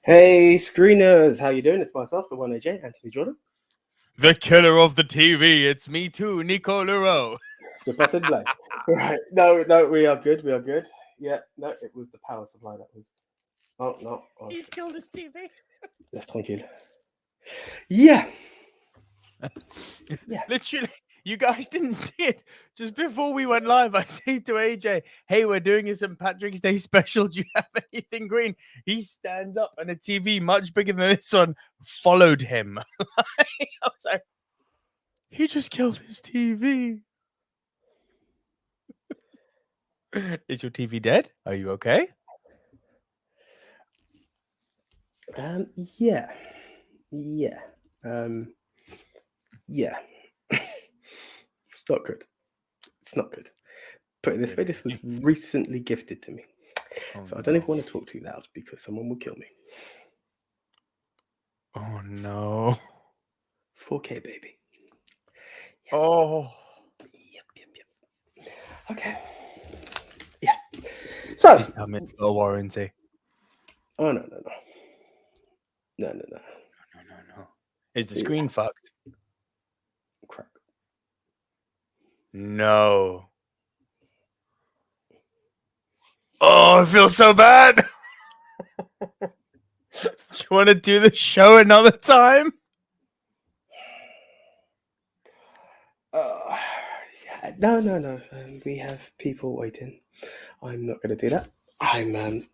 Hey, screeners, how you doing? It's myself, the one AJ, Anthony Jordan. The killer of the TV. It's me too, Nico Lurot. The blessed blank. Right. No, we are good. We are good. Yeah, no, it was the power supply that was. Oh, no. Oh, He's killed his TV. Yes, tranquil. Yeah. Yeah. Literally, you guys didn't see it. Just before we went live, I say to AJ, hey, we're doing a St. Patrick's Day special. Do you have anything green? He stands up and a TV much bigger than this one followed him. I was like, he just killed his TV. Is your TV dead? Are you okay? Yeah. Yeah. Yeah. It's not good. It's not good. Put it this way, this was recently gifted to me. So I don't even want to talk too loud because someone will kill me. Oh, no. 4K, baby. Yeah. Oh. Yep. Okay. Yeah. So. I'm in a warranty. Oh, no. No. Is the screen fucked? Crap. No. Oh, I feel so bad. Do you want to do the show another time? Yeah, no. We have people waiting. I'm not going to do that.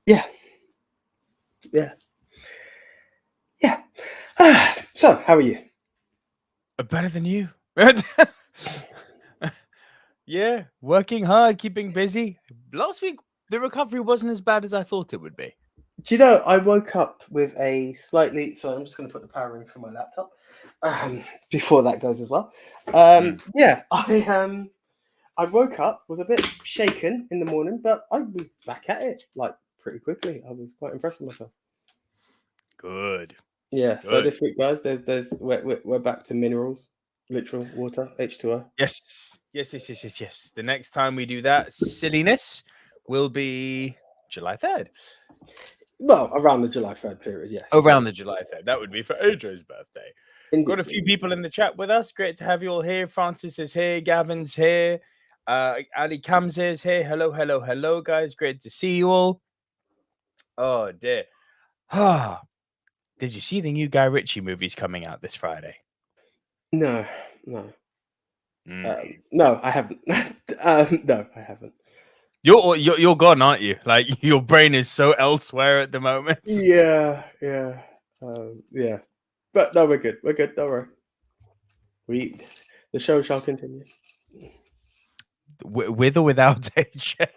Yeah. So, how are you? Better than you. Yeah, working hard, keeping busy. Last week, the recovery wasn't as bad as I thought it would be. Do you know, I woke up with a slightly... So I'm just going to put the power in for my laptop before that goes as well. Yeah, I woke up, was a bit shaken in the morning, but I was back at it like pretty quickly. I was quite impressed with myself. Good. Yeah. Good. So this week, guys, we're back to minerals, literal water, H2O. Yes. The next time we do that silliness will be July 3rd. Well, around the July 3rd period, yes. Around the July 3rd. That would be for AJ's birthday. Indeed. Got a few people in the chat with us. Great to have you all here. Francis is here. Gavin's here. Ali Kamza is here. Hello, guys. Great to see you all. Oh, dear. Did you see the new Guy Ritchie movies coming out this Friday? No. No, I haven't. No, I haven't. You're gone, aren't you? Like, your brain is so elsewhere at the moment. Yeah. But no, we're good. Don't worry. The show shall continue. With or without AJ?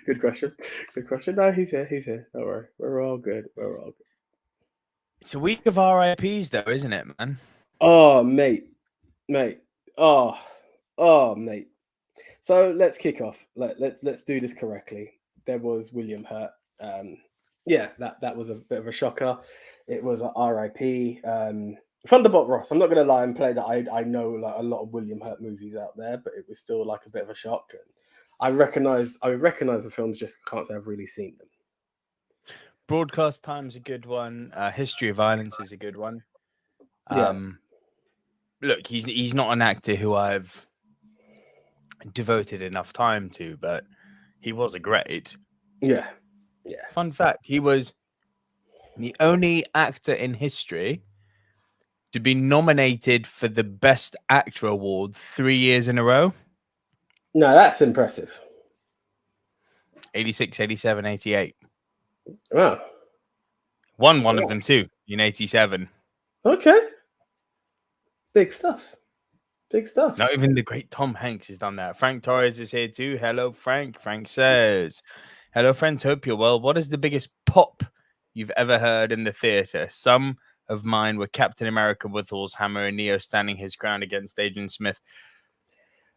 Good question. No, he's here. Don't worry. We're all good. It's a week of RIPs, though, isn't it, man? Oh, mate. Oh, mate. So let's kick off. Let's do this correctly. There was William Hurt. That was a bit of a shocker. It was an RIP. Thunderbolt Ross. I'm not gonna lie and play that I know like a lot of William Hurt movies out there, but it was still like a bit of a shock. And I recognize the films, just can't say I've really seen them. Broadcast Time's a good one. History of Violence is a good one. Look, he's not an actor who I've devoted enough time to, but he was a great. Yeah. Fun fact: he was the only actor in history to be nominated for the Best Actor award 3 years in a row. No, that's impressive. 86, 87, 88. Wow. Won one of them too in 87. Okay. Big stuff. Not even the great Tom Hanks has done that. Frank Torres is here too. Hello, Frank. Frank says, hello, friends. Hope you're well. What is the biggest pop you've ever heard in the theater? Some of mine were Captain America with Thor's hammer and Neo standing his ground against Agent Smith.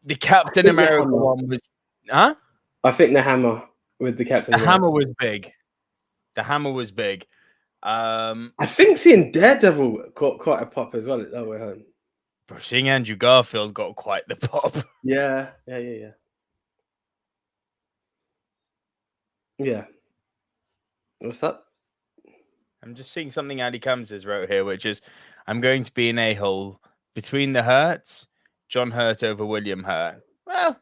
The Captain America one was... Huh? I think the hammer with the Captain America. Hammer was big. The hammer was big. I think seeing Daredevil got quite a pop as well at No Way Home. Bro, seeing Andrew Garfield got quite the pop. Yeah. What's up? I'm just seeing something Ali Cams has wrote here, which is, I'm going to be an a-hole between the Hurts, John Hurt over William Hurt. Well,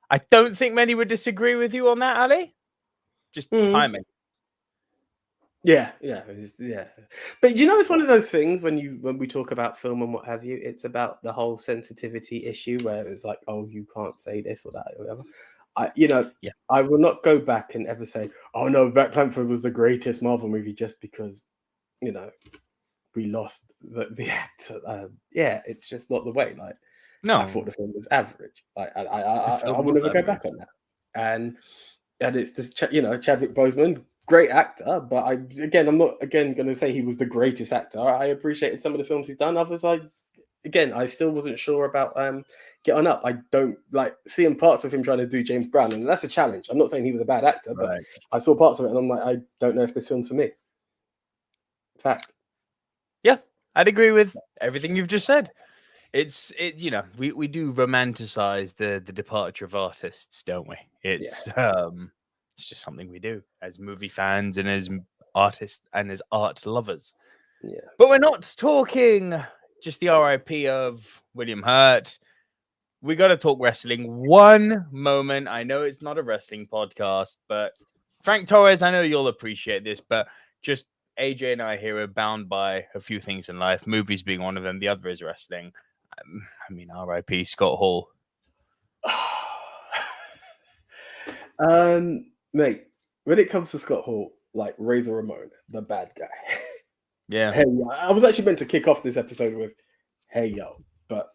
I don't think many would disagree with you on that, Ali. Just timing. Yeah. But you know, it's one of those things when we talk about film and what have you, it's about the whole sensitivity issue where it's like, oh, you can't say this or that or whatever. I will not go back and ever say, oh no, Black Panther was the greatest Marvel movie just because, we lost the actor. It's just not the way. Like, no, I thought the film was average. Like, I will never go back on that. And it's just Chadwick Boseman, great actor, but I'm not going to say he was the greatest actor. I appreciated some of the films he's done. Others, I still wasn't sure about Get On Up. I don't like seeing parts of him trying to do James Brown, and that's a challenge. I'm not saying he was a bad actor, but I saw parts of it, and I'm like, I don't know if this film's for me. Fact. Yeah, I'd agree with everything you've just said. It's we do romanticize the departure of artists, don't we? It's just something we do as movie fans and as artists and as art lovers. Yeah. But we're not talking just the RIP of William Hurt. We got to talk wrestling. One moment. I know it's not a wrestling podcast, but Frank Torres, I know you'll appreciate this, but just AJ and I here are bound by a few things in life, movies being one of them. The other is wrestling. I mean, RIP Scott Hall. Mate, when it comes to Scott Hall, like Razor Ramon, the bad guy. Yeah. Hey, I was actually meant to kick off this episode with "Hey yo," but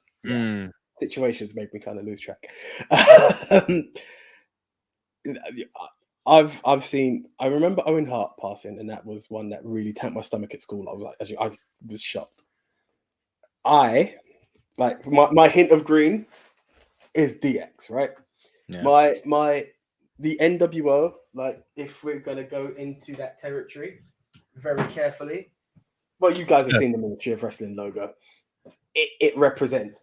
situations make me kind of lose track. I've seen. I remember Owen Hart passing, and that was one that really tanked my stomach at school. I was like, I was shocked. My hint of green is DX, right? Yeah. The NWO, like if we're gonna go into that territory very carefully. Well, you guys have seen the Ministry of Wrestling logo. It represents.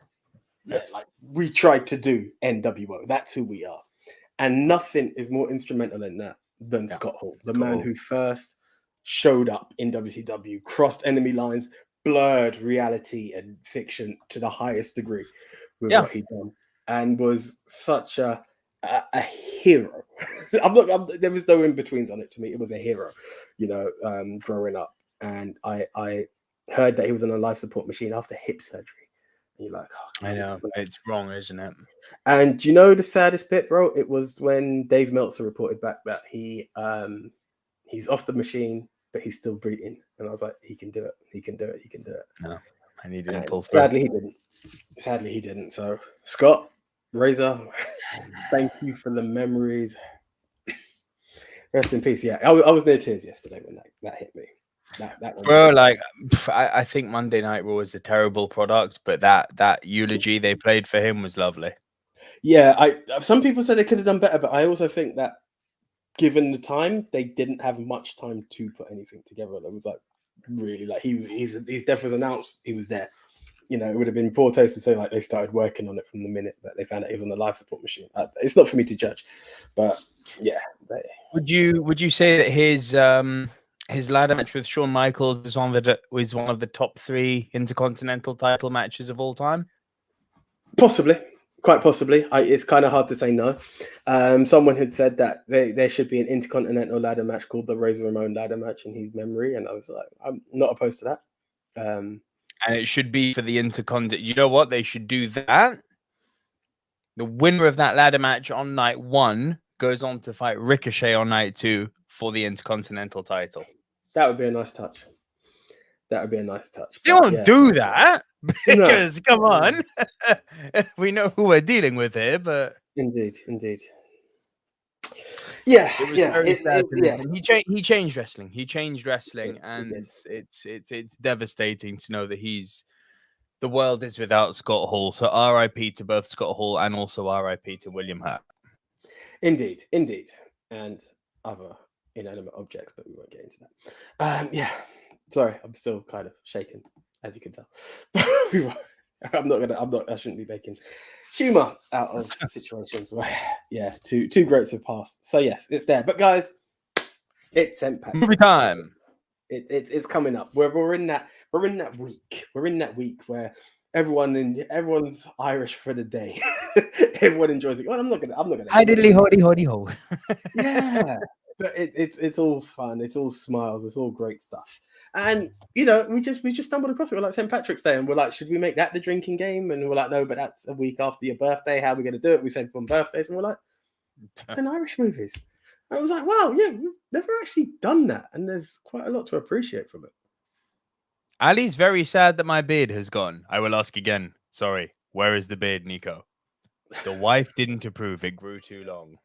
Yeah, like we tried to do NWO. That's who we are. And nothing is more instrumental in that than Scott Hall, the man who first showed up in WCW, crossed enemy lines, blurred reality and fiction to the highest degree with what he'd done, and was such a hero. There was no in-betweens on it to me. It was a hero, growing up. And I heard that he was on a life support machine after hip surgery. And you're like, I know, it's wrong, isn't it? And the saddest bit, bro? It was when Dave Meltzer reported back that he's off the machine, but he's still breathing. And I was like, he can do it. He can do it. He can do it. No, I needed to pull through. Sadly, he didn't. So, Scott, Razor, thank you for the memories. Rest in peace. Yeah, I was near tears yesterday when that hit me. Bro, like I think Monday Night Raw was a terrible product, but that eulogy they played for him was lovely. Yeah, some people said they could have done better, but I also think that given the time, they didn't have much time to put anything together. It was like really like his death was announced, he was there. It would have been poor taste to say like they started working on it from the minute that they found out he was on the life support machine. It's not for me to judge, but yeah. Would you say that his ladder match with Shawn Michaels is one of the top 3 Intercontinental title matches of all time? Possibly, quite possibly. It's kind of hard to say no. Someone had said that there should be an Intercontinental ladder match called the Razor Ramon ladder match in his memory, and I was like, I'm not opposed to that. And it should be for the Intercontinental. You know what? They should do that. The winner of that ladder match on night 1 goes on to fight Ricochet on night 2 for the Intercontinental title. That would be a nice touch. You won't do that because, come on, we know who we're dealing with here, but... Indeed. Yeah, He changed wrestling. And it's devastating to know that the world is without Scott Hall. So RIP to both Scott Hall and also RIP to William Hurt. Indeed, and other inanimate objects, but we won't get into that. Yeah, sorry, I'm still kind of shaken, as you can tell. I shouldn't be making humor out of situations where, two greats have passed. So yes, it's there. But guys, It's St. Patrick's Movie time. It's coming up. We're in that week. We're in that week where everyone's Irish for the day. Everyone enjoys it. Well, I'm not gonna. Hi diddly hoody ho. Yeah, but it's all fun. It's all smiles. It's all great stuff. And we just stumbled across it. We're like St. Patrick's Day, and we're like, should we make that the drinking game? And we're like, no, but that's a week after your birthday. How are we going to do it? We said on birthdays, and we're like, 10 Irish movies. And I was like, wow, yeah, we've never actually done that, and there's quite a lot to appreciate from it. Ali's very sad that my beard has gone. I will ask again. Sorry, where is the beard, Nico? The wife didn't approve. It grew too long.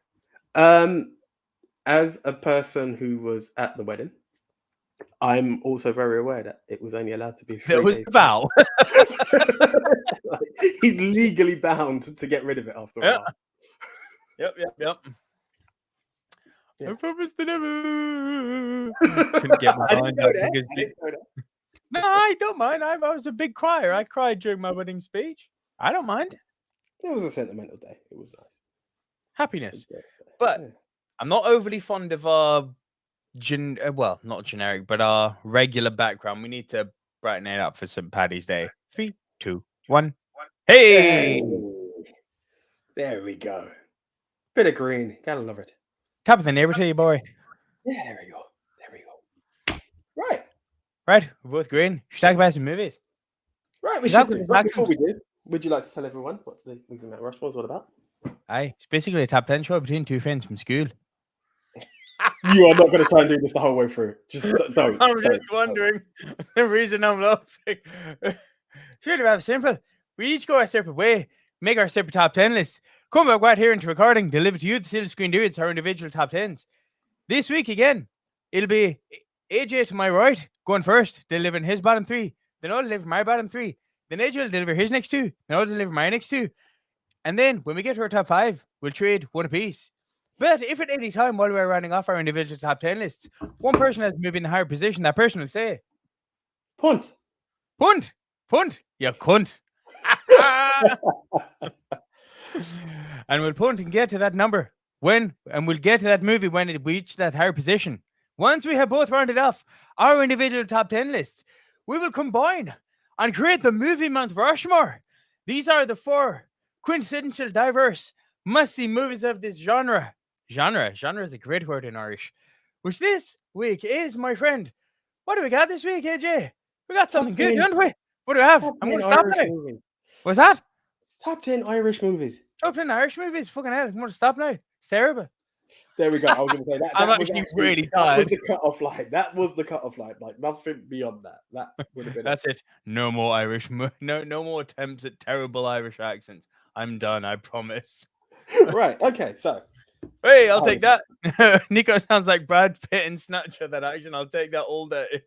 As a person who was at the wedding, I'm also very aware that it was only allowed to be 3 days. That was the vow. He's legally bound to get rid of it after a while. Yep. Yeah. I promised to never. Couldn't get my mind up. No, I don't mind. I was a big crier. I cried during my wedding speech. I don't mind. It was a sentimental day. It was nice. Happiness. But I'm not overly fond of our not generic, but our regular background. We need to brighten it up for St. Paddy's Day. 3, 2, 1. Hey! There we go. Bit of green. Gotta love it. Top of the neighbor to you, boy. Yeah, there we go. Right, we're both green. Should we talk about some movies? Right, we should. Before we do, would you like to tell everyone what the Movie Mount Rushmore is all about? Aye, it's basically a top 10 show between two friends from school. You are not going to try and do this the whole way through. Just don't. I'm just wondering the reason I'm laughing. Sure, to have simple. We each go our separate way, make our separate top 10 lists. Come back right here into recording, deliver to you the silver screen dudes, our individual top 10s. This week again, it'll be AJ to my right, going first, delivering his bottom 3. Then I'll deliver my bottom 3. Then AJ will deliver his next 2. Then I'll deliver my next 2. And then when we get to our top 5, we'll trade one apiece. But if at any time while we're rounding off our individual top 10 lists, one person has moved in a higher position, that person will say, Punt, you cunt. And we'll punt and get to that number and we'll get to that movie when it reaches that higher position. Once we have both rounded off our individual top 10 lists, we will combine and create the Movie Mount Rushmore. These are the 4 quintessential, diverse, must-see movies of this genre. Genre is a great word in Irish. Which this week is, my friend, what do we got this week, AJ? We got something good, don't we? What do we have? I'm going to stop now. What's that? Top 10 Irish movies. Top 10 Irish movies? Fucking hell, I'm going to stop now. It's terrible. There we go. I was going to say that. I'm actually really tired. That was the cut-off line. Like nothing beyond that. That would have been. That's it. No more Irish. No more attempts at terrible Irish accents. I'm done. I promise. Right. Okay. So. Hey, I'll take that. Nico sounds like Brad Pitt in Snatcher. That action. I'll take that all day.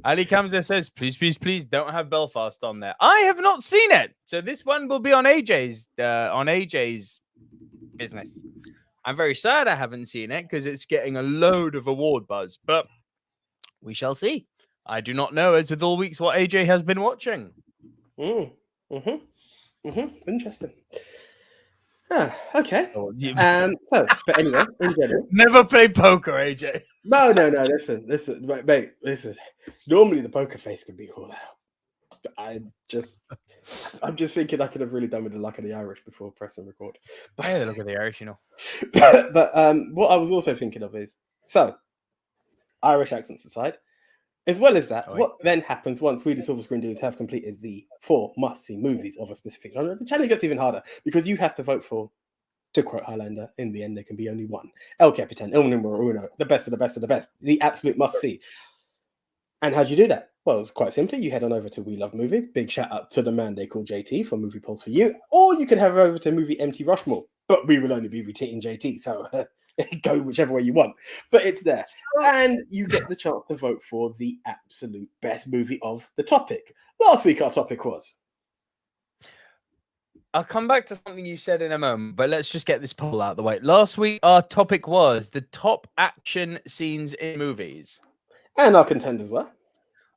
Ali comes and says, please, don't have Belfast on there. I have not seen it. So this one will be on AJ's business. I'm very sad I haven't seen it because it's getting a load of award buzz, but we shall see. I do not know, as with all weeks, what AJ has been watching. Interesting. Okay. But anyway, in general. Never play poker, AJ. No. Listen, mate. Listen. Normally the poker face can be all out. But I'm just thinking I could have really done with the luck of the Irish before pressing record. But the luck of the Irish, you know. But what I was also thinking of is, so Irish accents aside, as well as that, what then happens once we, the Silver Screen Dudes, have completed the 4 must-see movies of a specific genre? The challenge gets even harder because you have to vote for, to quote Highlander, in the end there can be only one. El Capitan, El Numero Uno, the best of the best of the best, the absolute must-see. And how do you do that? Well, it's quite simply. You head on over to We Love Movies. Big shout out to the man they call JT for Movie Polls for You. Or you can head over to Movie MT Rushmore. But we will only be retweeting JT, so go whichever way you want. But it's there. And you get the chance to vote for the absolute best movie of the topic. Last week our topic was... I'll come back to something you said in a moment, but let's just get this poll out of the way. Last week our topic was the top action scenes in movies. And our contenders were?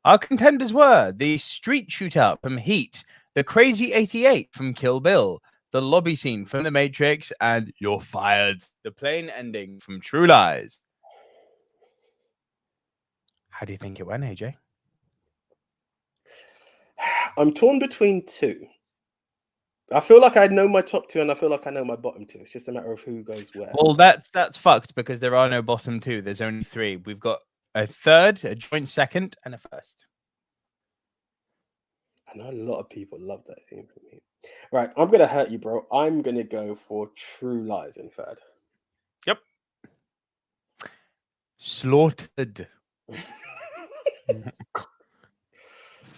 Our contenders were the street shootout from Heat, the Crazy 88 from Kill Bill, the lobby scene from The Matrix, and You're Fired, the plain ending from True Lies. How do you think it went, AJ? I'm torn between two. I feel like I know my top two, and I feel like I know my bottom two. It's just a matter of who goes where. Well, that's fucked because there are no bottom two. There's only three. We've got a third, a joint second, and a first. I know a lot of people love that scene from me. Right, I'm gonna hurt you, bro. I'm gonna go for True Lies in third. Yep. Slaughtered.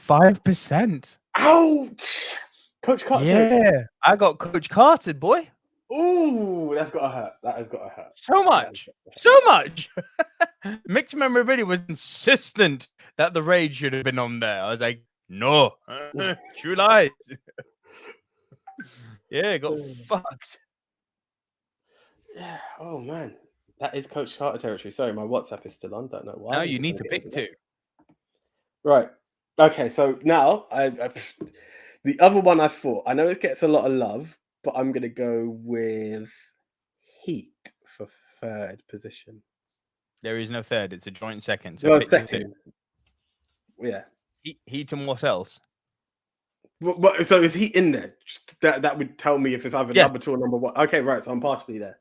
5%. Ouch! Coach Carter. Yeah, I got Coach Carter, boy. Ooh, that's gotta hurt. That has gotta hurt. So much. So much. Mixed Memorabilia was insistent that the raid should have been on there. I was like, no. True Lies. Yeah, got fucked. Yeah. Oh, man. That is Coach Carter territory. Sorry, my WhatsApp is still on. Don't know why. Now you need to pick two. Right. Okay, so now the other one I thought, I know it gets a lot of love, but I'm going to go with Heat for third position. There is no third. It's a joint second. So Well, pick second. Two. Yeah. Heat and what else? So is Heat in there? That would tell me if it's either number two or number one. Okay, right. So I'm partially there.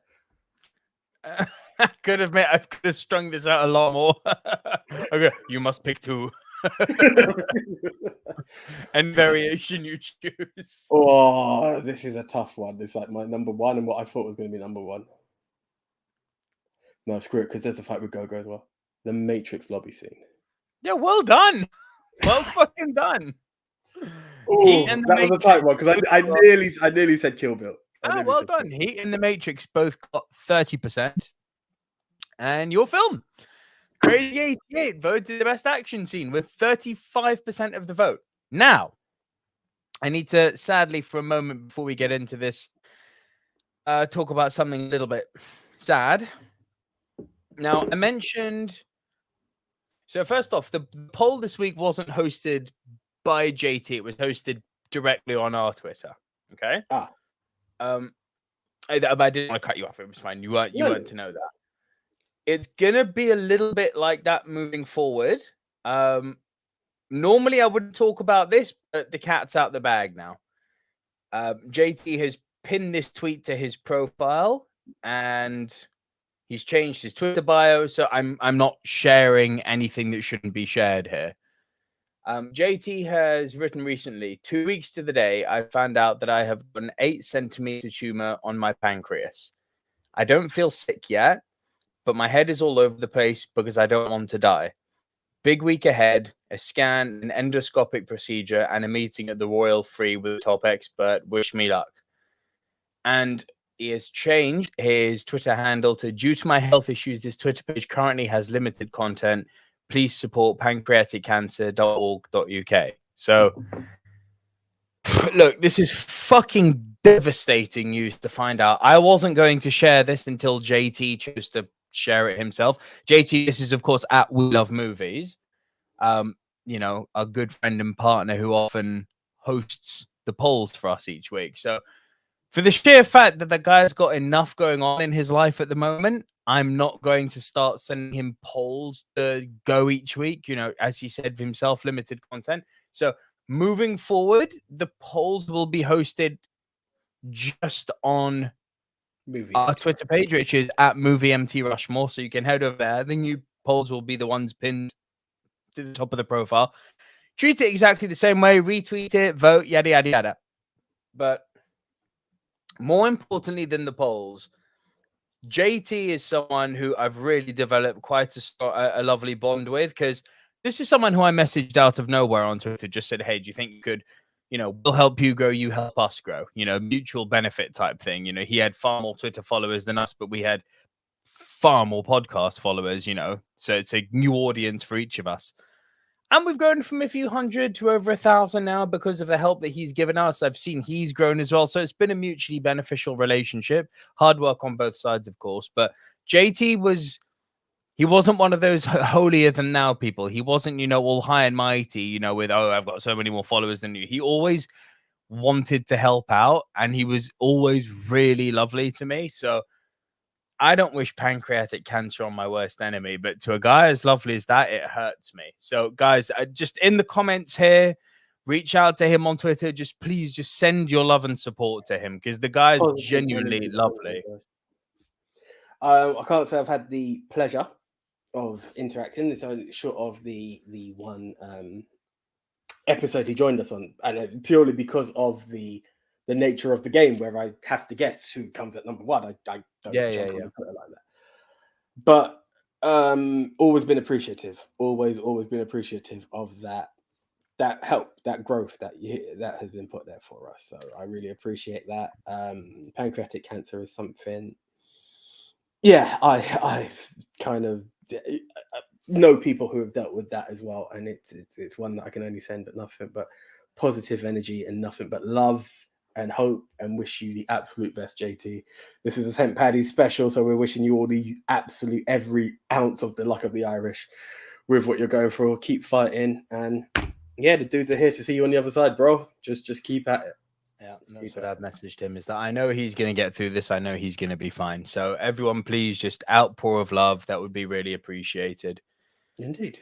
I could have strung this out a lot more. Okay, you must pick two. And variation you choose. Oh, this is a tough one. It's like my number one and what I thought was going to be number one. No, screw it, because there's a fight with Go-Go as well. The Matrix lobby scene. Yeah, well done. Well fucking done. Ooh, that was a tight one because I nearly said Kill Bill. Well done. Heat and The Matrix both got 30%. And your film, Crazy 88, voted the best action scene with 35% of the vote. Now, I need to, sadly, for a moment before we get into this, talk about something a little bit sad. Now, I mentioned... So first off, the poll this week wasn't hosted by JT. It was hosted directly on our Twitter. Okay? I didn't want to cut you off. It was fine. You weren't to know that. It's going to be a little bit like that moving forward. Normally, I wouldn't talk about this, but the cat's out the bag now. JT has pinned this tweet to his profile, and he's changed his Twitter bio, so I'm not sharing anything that shouldn't be shared here. JT has written recently, 2 weeks to the day, I found out that I have an 8-centimeter tumor on my pancreas. I don't feel sick yet, but my head is all over the place because I don't want to die. Big week ahead, a scan, an endoscopic procedure, and a meeting at the Royal Free with a top expert. Wish me luck. And he has changed his Twitter handle to, due to my health issues, this Twitter page currently has limited content. Please support pancreaticcancer.org.uk. So, look, this is fucking devastating news to find out. I wasn't going to share this until JT chose to share it himself. JT, this is, of course, at We Love Movies. You know, a good friend and partner who often hosts the polls for us each week. So, for the sheer fact that the guy's got enough going on in his life at the moment, I'm not going to start sending him polls to go each week. You know, as he said himself, limited content. So moving forward, the polls will be hosted just on our Twitter page, which is at Movie Mount Rushmore. So you can head over there. The new polls will be the ones pinned to the top of the profile. Treat it exactly the same way. Retweet it, vote, yada, yada, yada. But more importantly than the polls, JT is someone who I've really developed quite a lovely bond with, because this is someone who I messaged out of nowhere on Twitter, just said, hey, do you think you could, you know, we'll help you grow, you help us grow, you know, mutual benefit type thing. You know, he had far more Twitter followers than us, but we had far more podcast followers, you know, so it's a new audience for each of us. And we've grown from a few hundred to over 1,000 now because of the help that he's given us. I've seen he's grown as well. So it's been a mutually beneficial relationship. Hard work on both sides, of course. But JT he wasn't one of those holier than thou people. He wasn't, you know, all high and mighty, you know, with, oh, I've got so many more followers than you. He always wanted to help out, and he was always really lovely to me. So I don't wish pancreatic cancer on my worst enemy, but to a guy as lovely as that, it hurts me. So guys, just in the comments here, reach out to him on Twitter. Please send your love and support to him, because the guy is genuinely lovely. I can't say I've had the pleasure of interacting. It's only short of the one episode he joined us on, and purely because of the nature of the game, where I have to guess who comes at number one. I don't jump on the Twitter like that. But always been appreciative. Always been appreciative of that help, that growth that has been put there for us. So I really appreciate that. Pancreatic cancer is something. Yeah, I kind of know people who have dealt with that as well, and it's one that I can only send nothing but positive energy and nothing but love and hope, and wish you the absolute best, JT. This is a St. Paddy's special, so we're wishing you all the absolute every ounce of the luck of the Irish with what you're going through. Keep fighting, and yeah, the dudes are here to see you on the other side, bro. Just keep at it. Yeah, that's what I've messaged him, is that I know he's going to get through this. I know he's going to be fine. So everyone, please just outpour of love. That would be really appreciated. Indeed.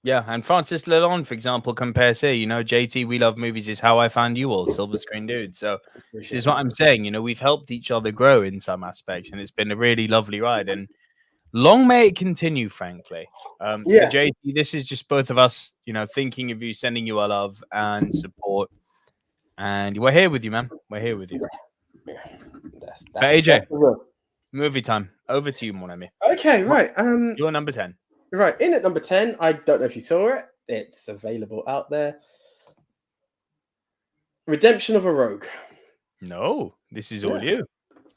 Yeah, and Francis Lalonde, for example, compares here, JT, we love movies is how I found you all, Silver Screen Dude. So this is what I'm saying. We've helped each other grow in some aspects, and it's been a really lovely ride. And long may it continue, frankly. So JT, this is just both of us, thinking of you, sending you our love and support. And we're here with you, man. We're here with you. Yeah. But AJ, movie time. Over to you, mon ami. Okay, right. You're number 10. Right, in at number 10, I don't know if you saw it. It's available out there. Redemption of a Rogue. No, this is all you.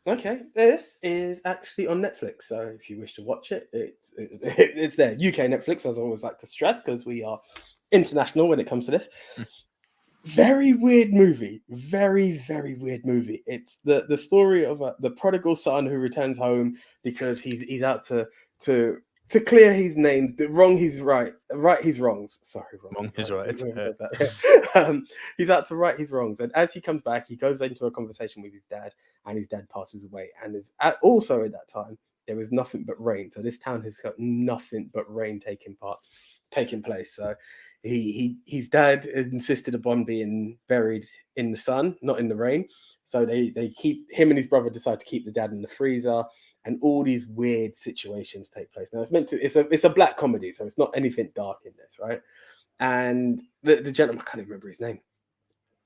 Okay, this is actually on Netflix. So if you wish to watch it, it's there. UK Netflix, as I always like to stress, because we are international when it comes to this. Very weird movie. Very, very weird movie. It's the story of the prodigal son who returns home because he's out to clear his names, wrong his right his wrongs. Sorry, wrong his right. He's out to right his wrongs, and as he comes back, he goes into a conversation with his dad, and his dad passes away. And also at that time there was nothing but rain, so this town has got nothing but rain taking place. So his dad insisted upon being buried in the sun, not in the rain. So they keep him and his brother decide to keep the dad in the freezer. And all these weird situations take place. Now it's a black comedy, so it's not anything dark in this, right? And the gentleman, I can't even remember his name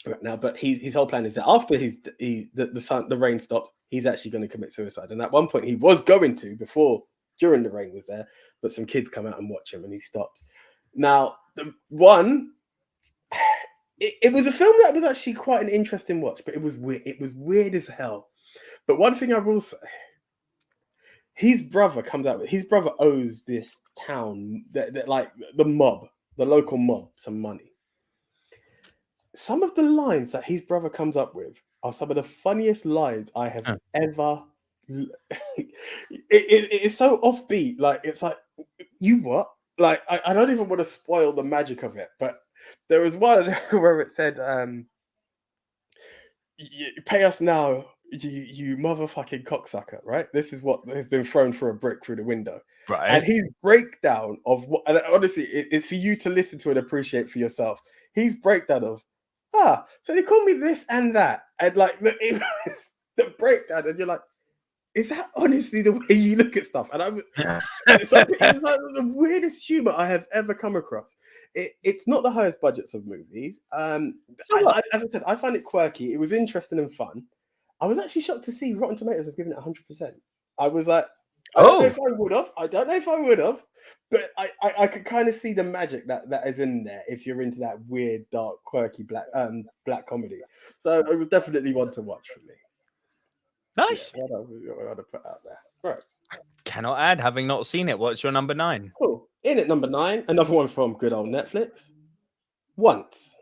right now, but his whole plan is that after the rain stops, he's actually going to commit suicide. And at one point he was going to, during the rain was there, but some kids come out and watch him, and he stops. Now it was a film that was actually quite an interesting watch, but it was weird. It was weird as hell. But one thing I will say. His brother comes out. His brother owes this town, that like the local mob, some money. Some of the lines that his brother comes up with are some of the funniest lines I have ever. It's so offbeat. Like, it's like, you what? Like, I don't even want to spoil the magic of it, but there was one where it said, "Pay us now. You motherfucking cocksucker," right? This is what has been thrown for a brick through the window. Right. And his breakdown of what, and honestly, it's for you to listen to and appreciate for yourself. His breakdown of, so they call me this and that. And like the breakdown, and you're like, is that honestly the way you look at stuff? And it's like the weirdest humor I have ever come across. It's not the highest budgets of movies. As I said, I find it quirky. It was interesting and fun. I was actually shocked to see Rotten Tomatoes have given it 100%. I was like, I don't know if I would have. But I could kind of see the magic that is in there if you're into that weird, dark, quirky black comedy. So it was definitely one to watch for me. Nice. Yeah, what I put out there. Right. Cannot add, having not seen it. What's your number 9? Cool. In at number 9, another one from good old Netflix. Once.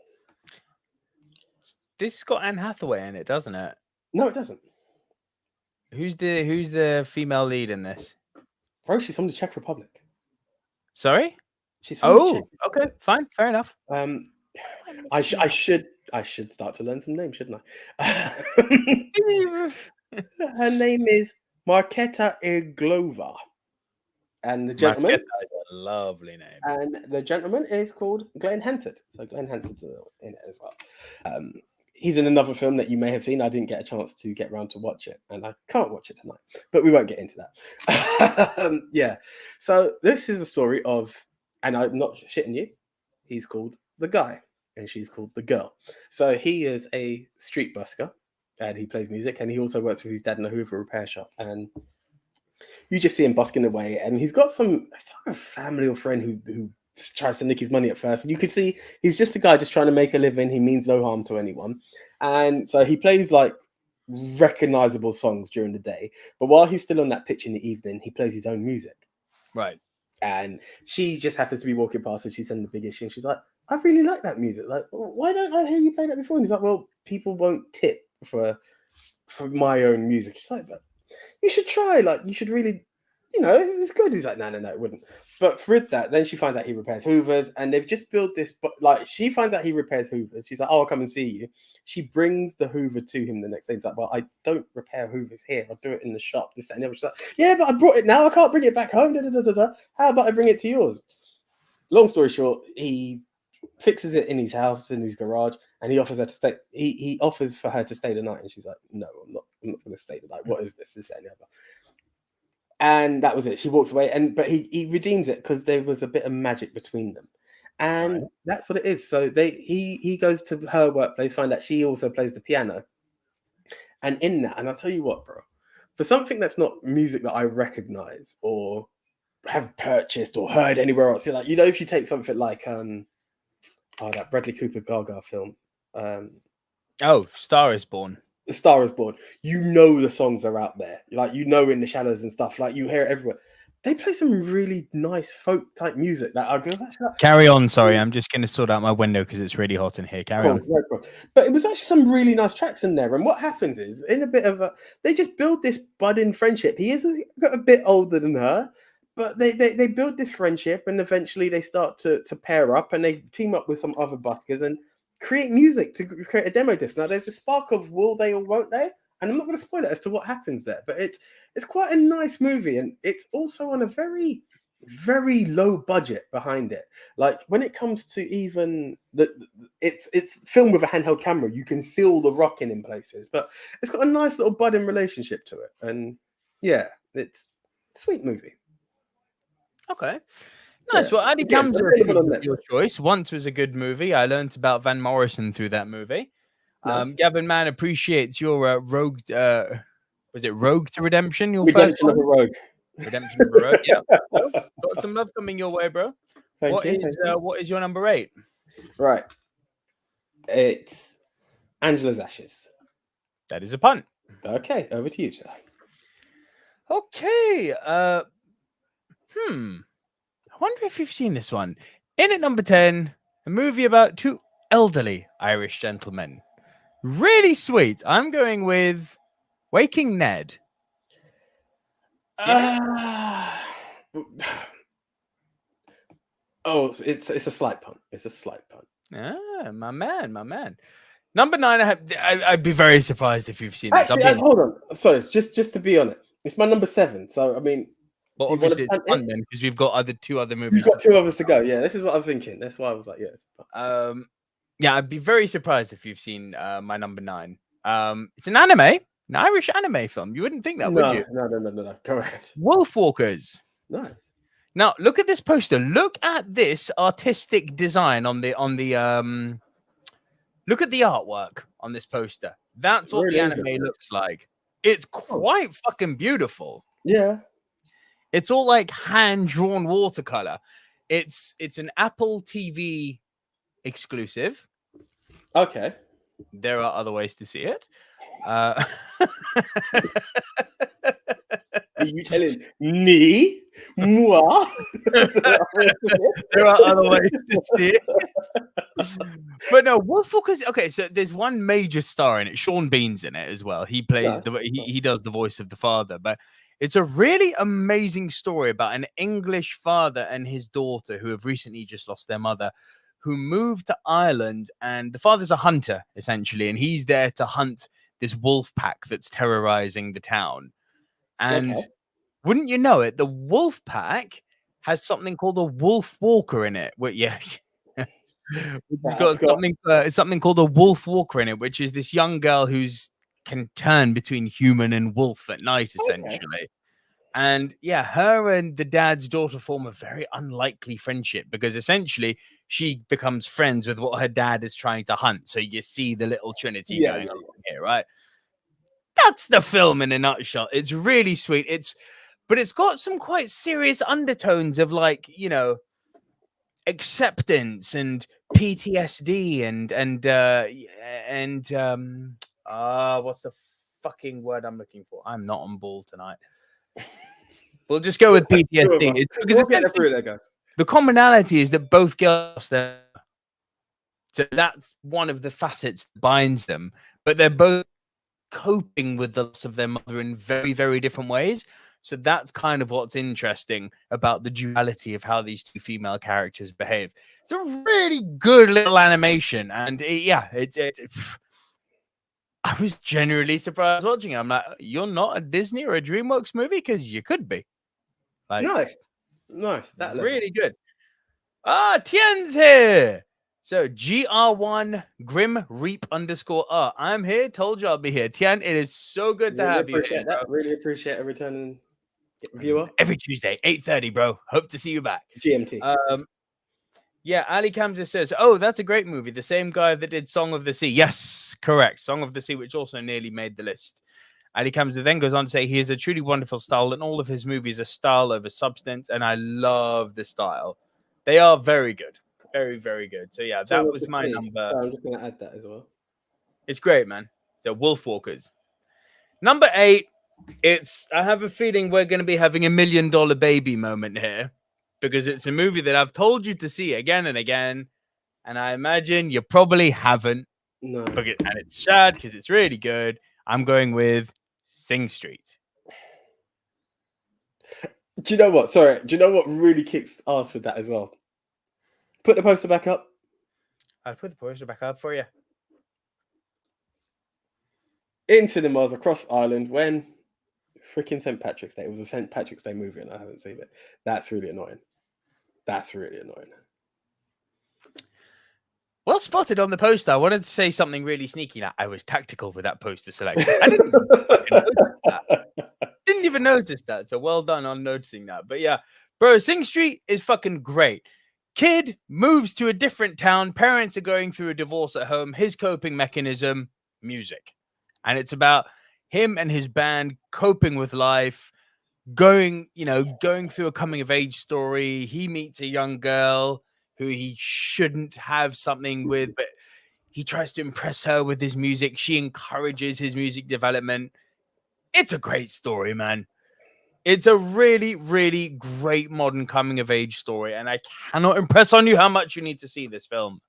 This has got Anne Hathaway in it, doesn't it? No, it doesn't. Who's the female lead in this? Bro, she's from the Czech Republic. Sorry? She's from the Czech. Okay, fine, fair enough. I should start to learn some names, shouldn't I? Her name is Marketa Iglova, and the gentleman Marketa is a lovely name. And the gentleman is called Glenn Hansard. So Glenn Hansard's in it as well. He's in another film that you may have seen. I didn't get a chance to get around to watch it, and I can't watch it tonight. But we won't get into that. Yeah. So this is a story of, and I'm not shitting you, he's called the guy, and she's called the girl. So he is a street busker, and he plays music, and he also works with his dad in a Hoover repair shop. And you just see him busking away, and he's got a family or friend who tries to nick his money at first. And you can see he's just a guy just trying to make a living. He means no harm to anyone. And so he plays like recognizable songs during the day. But while he's still on that pitch in the evening, he plays his own music. Right. And she just happens to be walking past, and she's in the big issue. And she's like, I really like that music. Like, why don't I hear you play that before? And he's like, well, people won't tip for my own music. She's like, but you should try. Like, you should really, it's good. He's like, no, it wouldn't. But with that, then she finds out he repairs Hoovers, and they've just built this. But like, she finds out he repairs Hoovers. She's like, oh, I'll come and see you. She brings the Hoover to him the next day. He's like, well, I don't repair Hoovers here. I'll do it in the shop. This and the other. She's like, yeah, but I brought it now. I can't bring it back home. How about I bring it to yours? Long story short, he fixes it in his house, in his garage, and he offers her to stay. He offers for her to stay the night, and she's like, no, I'm not going to stay the night. What is this? This and the other. And that was it. She walks away, but he redeems it because there was a bit of magic between them, and that's what it is. So he goes to her workplace, find out she also plays the piano, and in that, and I'll tell you what, bro, for something that's not music that I recognize or have purchased or heard anywhere else, you're like, if you take something like that Bradley Cooper Gaga film, Star is Born. The Star is Born. The songs are out there. Like, in the shadows and stuff. Like, you hear it everywhere. They play some really nice folk type music. Carry on. Sorry, I'm just going to sort out my window because it's really hot in here. Carry on. But it was actually some really nice tracks in there. And what happens is, they just build this budding friendship. He is a bit older than her, but they build this friendship, and eventually they start to pair up, and they team up with some other buskers and create music to create a demo disc. Now, there's a spark of will they or won't they? And I'm not going to spoil it as to what happens there, but it's quite a nice movie, and it's also on a very, very low budget behind it. Like, when it comes to even it's filmed with a handheld camera, you can feel the rocking in places, but it's got a nice little budding relationship to it, and yeah, it's a sweet movie. Okay. Nice. Well, Addy Cam's your choice. Once was a good movie. I learned about Van Morrison through that movie. Nice. Gavin Mann appreciates your Rogue. Was it Rogue to Redemption? Your Redemption first one? of a Rogue. Redemption of a Rogue. Yeah. So, got some love coming your way, bro. What is your number 8? Right. It's Angela's Ashes. That is a punt. Okay, over to you, sir. Okay. I wonder if you've seen this one. In at number 10, a movie about 2 elderly Irish gentlemen. Really sweet. I'm going with Waking Ned. It's a slight punt. It's a slight punt. Ah, my man. Number 9, I'd be very surprised if you've seen this. Actually, hold on. Sorry, just to be on it. It's my number 7. So, I mean... Well, obviously it's fun then, because we've got 2 other movies. We've got 2 others to go. Yeah, this is what I'm thinking. That's why I was like, yeah. Yeah, I'd be very surprised if you've seen my number 9. It's an anime, an Irish anime film. You wouldn't think that, would you? No. Correct. Wolfwalkers. Nice. Now, look at this poster. Look at this artistic design on the look at the artwork on this poster. That's what the anime looks like. It's quite fucking beautiful. Yeah. It's all like hand-drawn watercolor. It's an Apple TV exclusive. Okay. There are other ways to see it. Are you telling me? Moi? There are other ways to see it. But no, Wolfwalkers. Okay, so there's one major star in it. Sean Bean's in it as well. He plays he does the voice of the father, but it's a really amazing story about an English father and his daughter who have recently just lost their mother, who move to Ireland, and the father's a hunter, essentially, and he's there to hunt this wolf pack that's terrorizing the town. And wouldn't you know it, the wolf pack has something called a wolf walker in it. It's got something called a wolf walker in it, which is this young girl who's can turn between human and wolf at night, essentially. And yeah, her and the dad's daughter form a very unlikely friendship because essentially she becomes friends with what her dad is trying to hunt. So you see the little trinity going on here, right? That's the film in a nutshell. It's really sweet. But it's got some quite serious undertones of, like, you know, acceptance and PTSD what's the fucking word I'm looking for? I'm not on ball tonight. We'll just go with PTSD. The commonality is that both girls there. So that's one of the facets that binds them. But they're both coping with the loss of their mother in very, very different ways. So that's kind of what's interesting about the duality of how these two female characters behave. It's a really good little animation. And I was genuinely surprised watching it. I'm like, you're not a Disney or a DreamWorks movie? Because you could be. Like, nice. That really good. Tien's here. So GR1 Grim Reap _R. I'm here. Told you I'll be here. Tien, it is so good to have you here. Really appreciate a returning viewer. Every Tuesday, 8:30, bro. Hope to see you back. GMT. Yeah, Ali Kamza says, oh, that's a great movie. The same guy that did Song of the Sea. Yes, correct. Song of the Sea, which also nearly made the list. Ali Kamza then goes on to say he has a truly wonderful style, and all of his movies are style over substance, and I love the style. They are very good. Very, very good. So yeah, that was my number. I'm just going to add that as well. It's great, man. So Wolfwalkers. Number 8, I have a feeling we're going to be having $1 million baby moment here, because it's a movie that I've told you to see again and again, and I imagine you probably haven't. No. And it's sad because it's really good. I'm going with Sing Street. Do you know what? Sorry. Do you know what really kicks ass with that as well? Put the poster back up. I'll put the poster back up for you. In cinemas across Ireland when freaking St. Patrick's Day. It was a St. Patrick's Day movie and I haven't seen it. That's really annoying. Well spotted on the poster. I wanted to say something really sneaky. Now, I was tactical with that poster selection. I didn't even notice that. Didn't even notice that. So well done on noticing that. But yeah, bro, Sing Street is fucking great. Kid moves to a different town. Parents are going through a divorce at home. His coping mechanism, music. And it's about him and his band coping with life, going through a coming of age story. He meets a young girl who he shouldn't have something with, but he tries to impress her with his music. She encourages his music development. It's a great story, man. It's a really, really great modern coming of age story, and I cannot impress on you how much you need to see this film.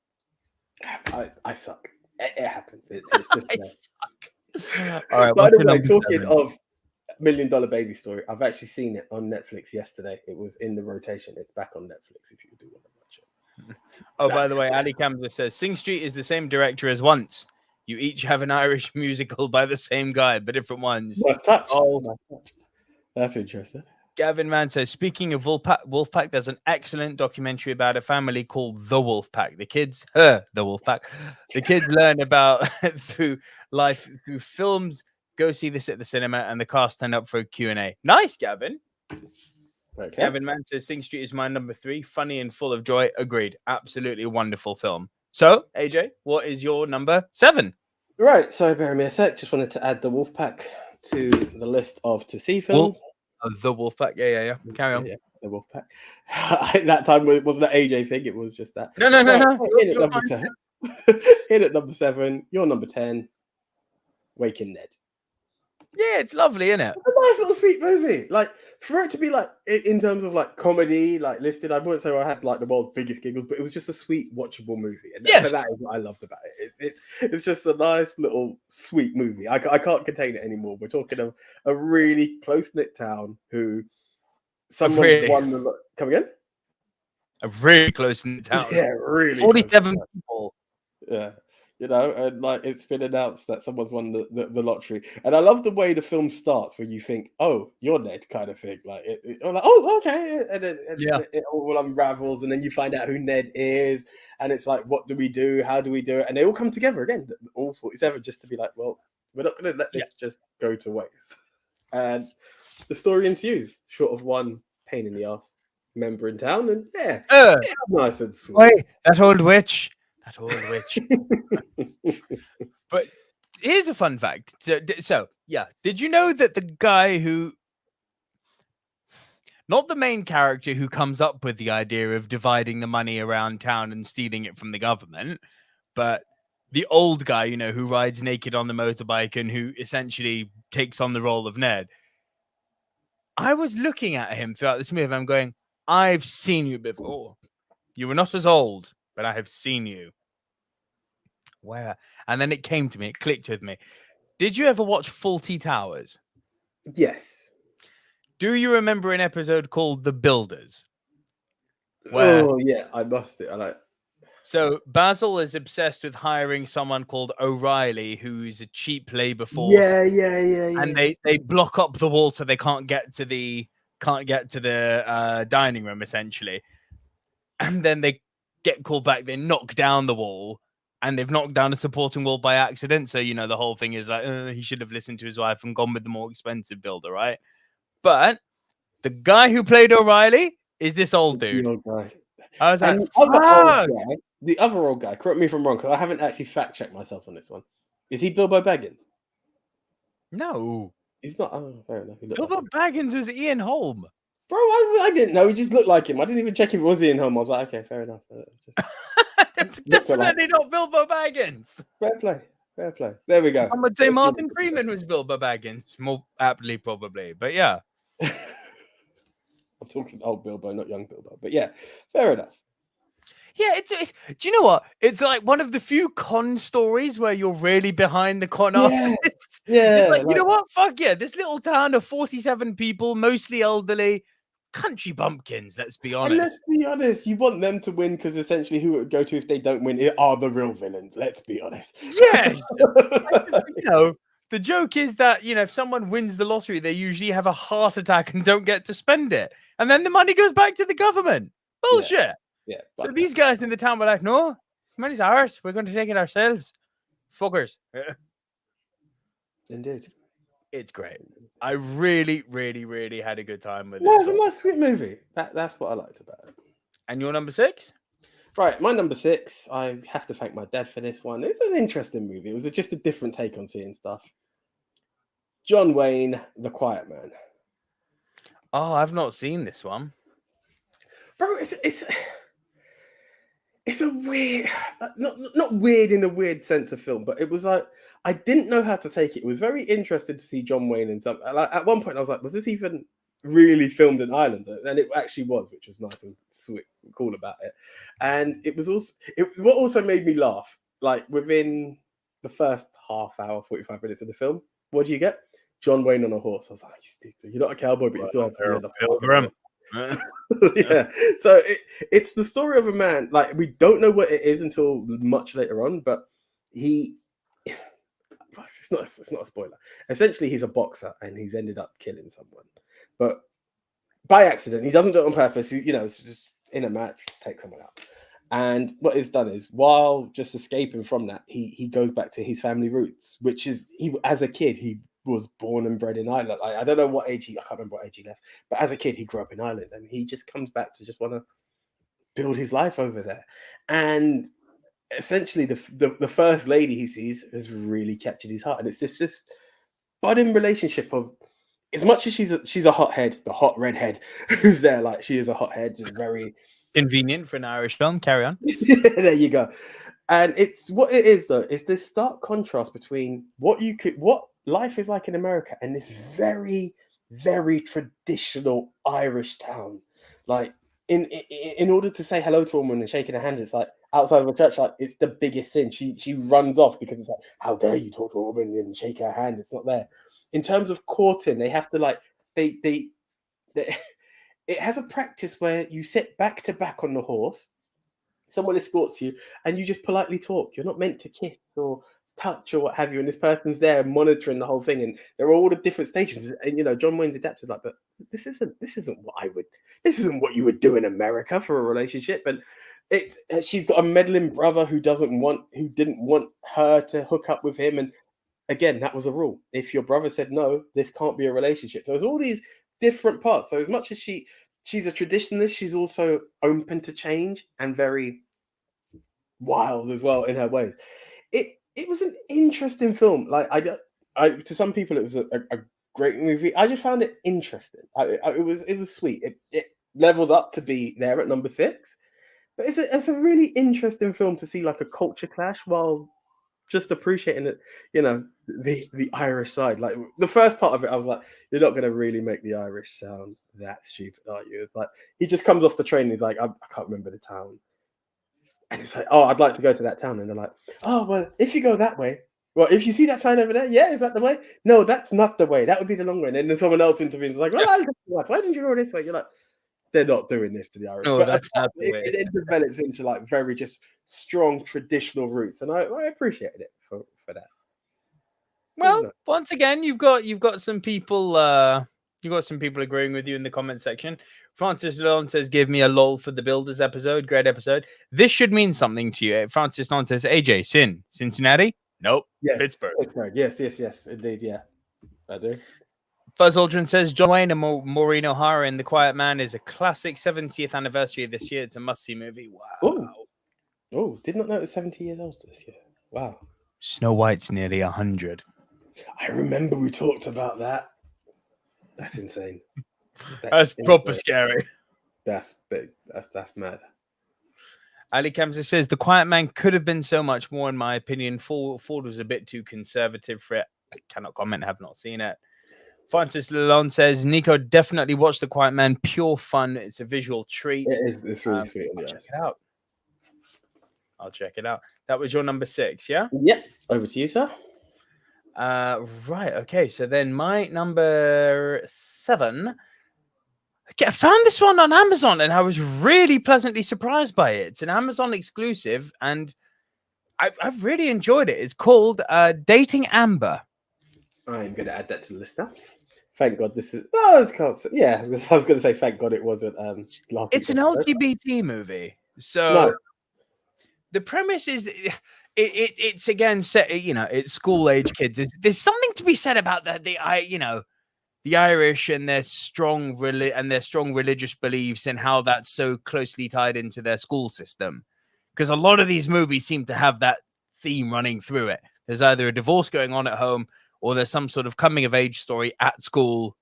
I suck. It happens. It's just I suck. All right. By the way, talking of $1 Million Baby Story, I've actually seen it on Netflix yesterday. It was in the rotation. It's back on Netflix if you do want to watch it. Oh, by the way, Ali Kamza says Sing Street is the same director as Once. You each have an Irish musical by the same guy, but different ones. My touch. Oh, my touch. That's interesting. Gavin Mann says, speaking of Wolfpack, there's an excellent documentary about a family called The Wolfpack. The kids learn about through life, through films. Go see this at the cinema, and the cast stand up for a Q&A. Nice, Gavin. Okay. Gavin Mann says, Sing Street is my number 3. Funny and full of joy. Agreed. Absolutely wonderful film. So, AJ, what is your number 7? Right. So, bear me a sec. Just wanted to add The Wolfpack to the list of to see films. The Wolfpack. Yeah. Carry on. Yeah, The Wolfpack. That time it wasn't an AJ thing. It was just that. No. In at number 7. In at number 7. Your number 10. Waking Ned. Yeah, it's lovely, isn't it? It's a nice little sweet movie. Like, for it to be like, in terms of like comedy, like listed, I wouldn't say I had like the world's biggest giggles, but it was just a sweet, watchable movie. And so that is what I loved about it. It's just a nice little sweet movie. I can't contain it anymore. We're talking of a really close knit town who someone won the. Come again? A really close in the town. Yeah, really. 47 people. Yeah. And like it's been announced that someone's won the lottery, and I love the way the film starts, where you think, "Oh, you're Ned," kind of thing. Like, I'm like, "Oh, okay," and then it all unravels, and then you find out who Ned is, and it's like, "What do we do? How do we do it?" And they all come together again, all 47, just to be like, "Well, we're not going to let this just go to waste." And the story ensues, short of one pain in the ass member in town, and nice and sweet. Wait, that old witch. But here's a fun fact. So, did you know that the guy who, not the main character who comes up with the idea of dividing the money around town and stealing it from the government, but the old guy, who rides naked on the motorbike and who essentially takes on the role of Ned, I was looking at him throughout this movie and I'm going, I've seen you before. You were not as old, but I have seen you. Where? And then it came to me, it clicked with me. Did you ever watch Fawlty Towers? Yes. Do you remember an episode called The Builders? Oh, yeah, I must. So Basil is obsessed with hiring someone called O'Reilly, who's a cheap labor force. Yeah. And they block up the wall so they can't get to the dining room, essentially. And then they get called back. They knock down the wall. And they've knocked down a supporting wall by accident. So, the whole thing is like, he should have listened to his wife and gone with the more expensive builder, right? But the guy who played O'Reilly is this old dude. The old guy. I was like, the other old guy, correct me if I'm wrong, because I haven't actually fact-checked myself on this one. Is he Bilbo Baggins? No. He's not. Oh, fair enough. Bilbo Baggins was Ian Holm. Bro, I didn't know. He just looked like him. I didn't even check if it was Ian Holm. I was like, okay, fair enough. Definitely not Bilbo Baggins. Fair play. There we go. I would say Martin Freeman was Bilbo Baggins, more aptly probably. But yeah. I'm talking old Bilbo, not young Bilbo. But yeah, fair enough. Yeah, it's do you know what? It's like one of the few con stories where you're really behind the con artist. Yeah. It's like, you know what? Fuck yeah. This little town of 47 people, mostly elderly, country bumpkins, let's be honest. And let's be honest, you want them to win because essentially who it would go to if they don't win are the real villains, let's be honest. Yes. The joke is that, if someone wins the lottery, they usually have a heart attack and don't get to spend it. And then the money goes back to the government. Bullshit. Yeah. So these guys in the town were like, no, this money's ours. We're going to take it ourselves. Fuckers. Indeed. It's great. I really, really, really had a good time with it. Well, it's a nice, sweet movie. That's what I liked about it. And your number 6? Right, my number 6. I have to thank my dad for this one. It's an interesting movie. It was just a different take on seeing stuff. John Wayne, The Quiet Man. Oh, I've not seen this one. Bro, it's a weird, not weird in a weird sense of film, but it was like, I didn't know how to take it. It was very interesting to see John Wayne in some. Like, at one point, I was like, was this even really filmed in Ireland? And it actually was, which was nice and sweet and cool about it. And it was also, what also made me laugh, like within the first half hour, 45 minutes of the film, what do you get? John Wayne on a horse. I was like, you stupid. You're not a cowboy, but you still have to be pilgrim. Yeah, so it's the story of a man. Like, we don't know what it is until much later on, but it's not a spoiler. Essentially, he's a boxer and he's ended up killing someone, but by accident. He doesn't do it on purpose. It's just in a match, take someone out. And what he's done is, while just escaping from that, he goes back to his family roots, which is as a kid he was born and bred in Ireland. I don't know what age I can't remember what age he left, but as a kid he grew up in Ireland, and he just comes back to just want to build his life over there. And essentially the first lady he sees has really captured his heart, and it's just this budding relationship of, as much as she's a hothead, the hot redhead who's there, like she is a hothead, just very convenient for an Irish film. Carry on. There you go. And it's what it is though, is this stark contrast between what life is like in America and this very, very traditional Irish town. Like in order to say hello to a woman and shaking her hand, it's like outside of a church, like it's the biggest sin. She runs off because it's like, how dare you talk to a woman and shake her hand? It's not there. In terms of courting, they have to like they it has a practice where you sit back to back on the horse, someone escorts you, and you just politely talk. You're not meant to kiss or touch or what have you, and this person's there monitoring the whole thing, and there are all the different stations. And John Wayne's adapted like, but this isn't what you would do in America for a relationship. And she's got a meddling brother who didn't want her to hook up with him, and again, that was a rule. If your brother said no, this can't be a relationship. So there's all these different parts. So as much as she's a traditionalist, she's also open to change and very wild as well in her ways. It was an interesting film. Like I to some people it was a great movie. I just found it interesting. It was sweet. It leveled up to be there at number 6. But it's a really interesting film to see, like a culture clash while just appreciating it, the Irish side. Like the first part of it, I was like, you're not going to really make the Irish sound that stupid, are you? It's like he just comes off the train and he's like, I can't remember the town. And it's like, oh, I'd like to go to that town. And they're like, oh, well, if you go that way, well, if you see that sign over there, yeah, is that the way? No, that's not the way. That would be the long way. And then someone else intervenes, like, well, why didn't you go this way? You're like, they're not doing this to the Irish. No, but that's not the way. It develops into like very just strong traditional roots, and I appreciated it for that. Well, once again, you've got some people agreeing with you in the comment section. Francis Lon says, give me a lol for the Builders episode. Great episode. This should mean something to you. Francis Lon says, AJ, Cincinnati? Nope. Yes. Pittsburgh. Yes. Indeed, yeah. I do. Fuzz Aldrin says, John Wayne and Maureen O'Hara in The Quiet Man is a classic 70th anniversary this year. It's a must-see movie. Wow. Oh, did not know it was 70 years old this year. Wow. Snow White's nearly 100. I remember we talked about that. That's insane. That's proper scary. That's big. That's mad. Ali Kamsa says, The Quiet Man could have been so much more, in my opinion. Ford was a bit too conservative for it. I cannot comment, have not seen it. Francis Lalonde says, Nico, definitely watch The Quiet Man. Pure fun. It's a visual treat. It's really sweet. I'll check it out. That was your number 6, yeah? Yeah. Over to you, sir. Right. Okay. So then my number 7. I found this one on Amazon and I was really pleasantly surprised by it. It's an Amazon exclusive and I've really enjoyed it. It's called Dating Amber. I'm going to add that to the list now. Thank God this is... Oh, it's called... Yeah, I was going to say thank God it wasn't... It's an LGBT movie. So the premise is... It's again set, it's school age kids. There's something to be said about the Irish and their strong religious beliefs and how that's so closely tied into their school system. Because a lot of these movies seem to have that theme running through it. There's either a divorce going on at home or there's some sort of coming of age story at school.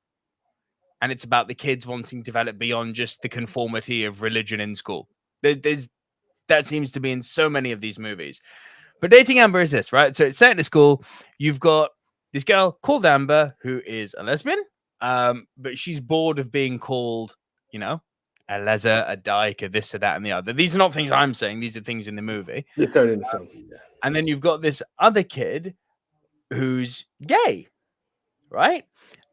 And it's about the kids wanting to develop beyond just the conformity of religion in school. That seems to be in so many of these movies. But Dating Amber is this, right? So it's set in a school. You've got this girl called Amber who is a lesbian, but she's bored of being called, a leather, a dyke, a this, or that, and the other. These are not things I'm saying. These are things in the movie. You're going in the film. Yeah. And then you've got this other kid who's gay, right?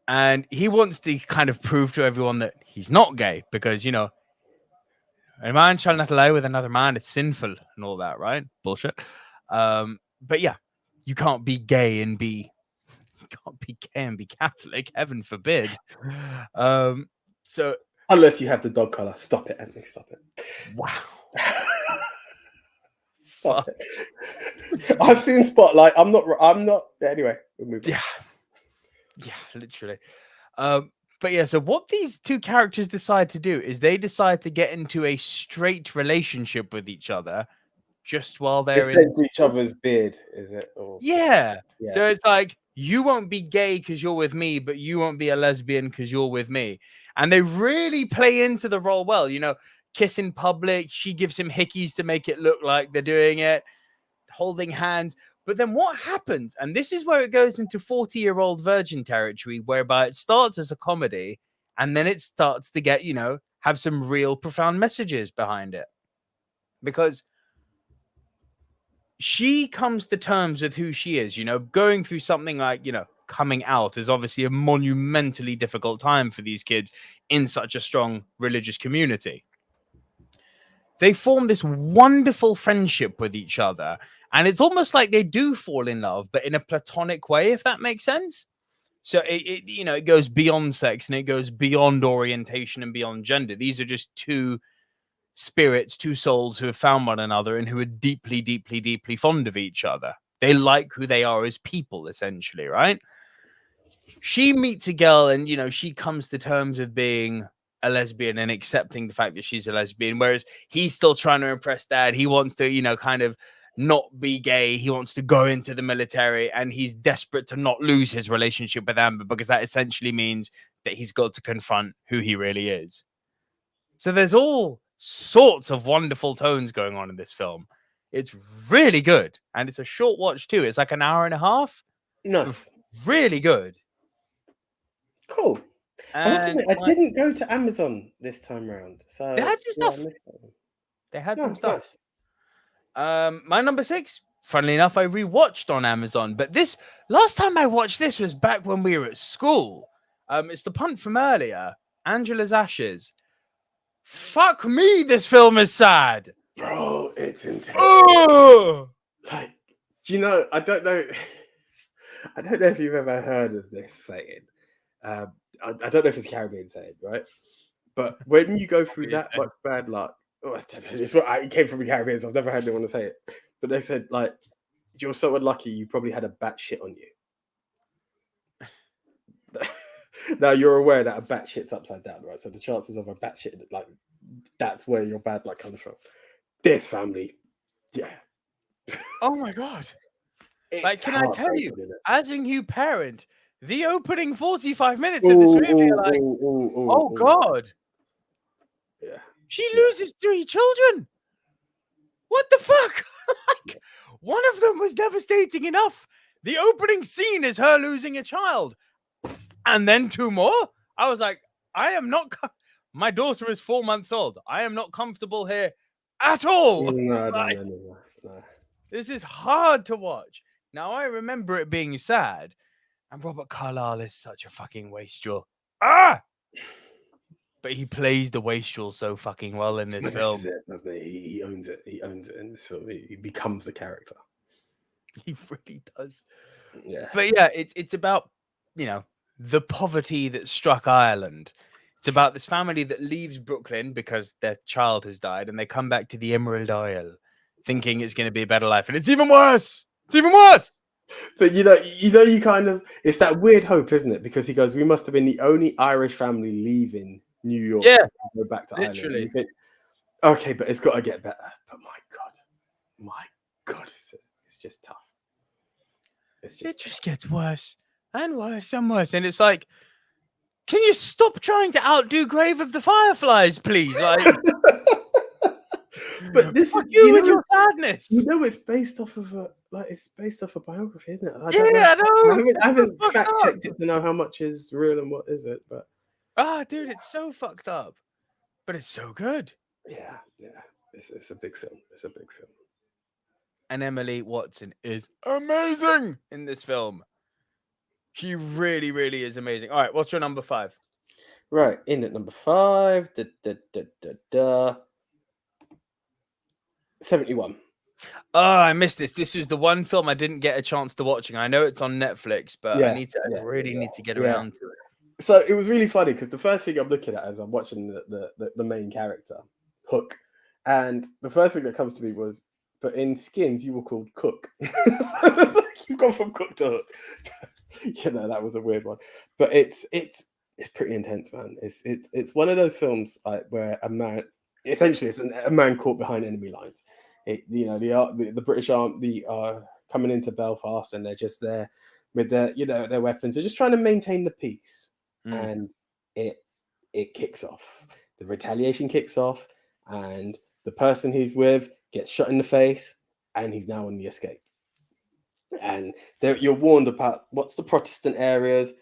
And he wants to kind of prove to everyone that he's not gay because, a man shall not lie with another man. It's sinful and all that, right? Bullshit. But yeah, you can't be gay and be Catholic. Heaven forbid. So unless you have the dog color, stop it, Anthony. Stop it. Wow. Stop it. I've seen Spotlight. I'm not. Anyway, we'll move on. Yeah, literally. But yeah, so what these two characters decide to do is they decide to get into a straight relationship with each other just while they're in each other's beard, is it? Yeah. So it's like, you won't be gay because you're with me, but you won't be a lesbian because you're with me. And they really play into the role well, kiss in public. She gives him hickeys to make it look like they're doing it, holding hands. But then what happens? And this is where it goes into 40-year-old virgin territory, whereby it starts as a comedy and then it starts to get, have some real profound messages behind it. Because she comes to terms with who she is, going through something like, coming out is obviously a monumentally difficult time for these kids in such a strong religious community. They form this wonderful friendship with each other, and it's almost like they do fall in love, but in a platonic way, if that makes sense. So it goes beyond sex, and it goes beyond orientation and beyond gender. These are just two spirits, two souls who have found one another and who are deeply, deeply, deeply fond of each other. They like who they are as people, essentially, right? She meets a girl and, she comes to terms with being a lesbian and accepting the fact that she's a lesbian, whereas he's still trying to impress dad. He wants to, kind of not be gay. He wants to go into the military, and he's desperate to not lose his relationship with Amber, because that essentially means that he's got to confront who he really is. So there's all sorts of wonderful tones going on in this film. It's really good, and it's a short watch too. It's like an hour and a half. Nice. Really good. Cool. I didn't go to Amazon this time around, so they had some stuff. They had some stuff. Nice. My number 6, funnily enough, I rewatched on Amazon, but this last time I watched this was back when we were at school. It's the punt from earlier, Angela's Ashes. Fuck me, this film is sad. Bro, it's intense. Oh! Like, I don't know if you've ever heard of this saying. I don't know if it's a Caribbean saying, right? But when you go through that much bad luck, it came from the Caribbean, so I've never heard anyone say it. But they said, like, you're so unlucky, you probably had a bat shit on you. Now you're aware that a bat shit's upside down, right? So the chances of a bat shit, like, that's where your bad luck comes from. This family, yeah. Oh my god! Like, can I tell you, as a new parent, the opening 45 minutes of this movie are like, oh god, yeah, she loses 3 children. What the fuck? Like, one of them was devastating enough. The opening scene is her losing a child, and then 2 more. I was like, I am not. My daughter is 4 months old. I am not comfortable here at all. No. This is hard to watch. Now, I remember it being sad, and Robert Carlyle is such a fucking wastrel. But he plays the wastrel so fucking well in this film. This is it, doesn't he? He owns it. He owns it in this film. He becomes the character. He really does. Yeah. But yeah, it's about, the poverty that struck Ireland. It's about this family that leaves Brooklyn because their child has died, and they come back to the Emerald Isle thinking it's going to be a better life, and it's even worse. It's even worse. But you kind of, it's that weird hope, isn't it? Because he goes, we must have been the only Irish family leaving New York. Yeah, to go back to literally. Ireland. Think, okay, but it's got to get better. But my god, it's just tough. It just gets worse and worse and worse, and it's like, can you stop trying to outdo Grave of the Fireflies, please? Like, but this is your sadness. It's based off of a biography, isn't it? I know. I haven't fact checked it to know how much is real and what isn't, but dude, it's so fucked up, but it's so good. Yeah, it's a big film. It's a big film. And Emily Watson is amazing in this film. She really, really is amazing. All right, what's your number 5? Right, in at number 5, 71. Oh, I missed this. This was the one film I didn't get a chance to watching. I know it's on Netflix, but I need to get around to it. So it was really funny because the first thing I'm looking at as I'm watching the main character, Hook, and the first thing that comes to me was, but in Skins you were called Cook. You've gone from Cook to Hook. That was a weird one, but it's pretty intense, man. It's one of those films like where a man, essentially, it's a man caught behind enemy lines. The British Army are coming into Belfast, and they're just there with their weapons. They're just trying to maintain the peace, and it kicks off. The retaliation kicks off, and the person he's with gets shot in the face, and he's now on the escape. And you're warned about what's the Protestant areas,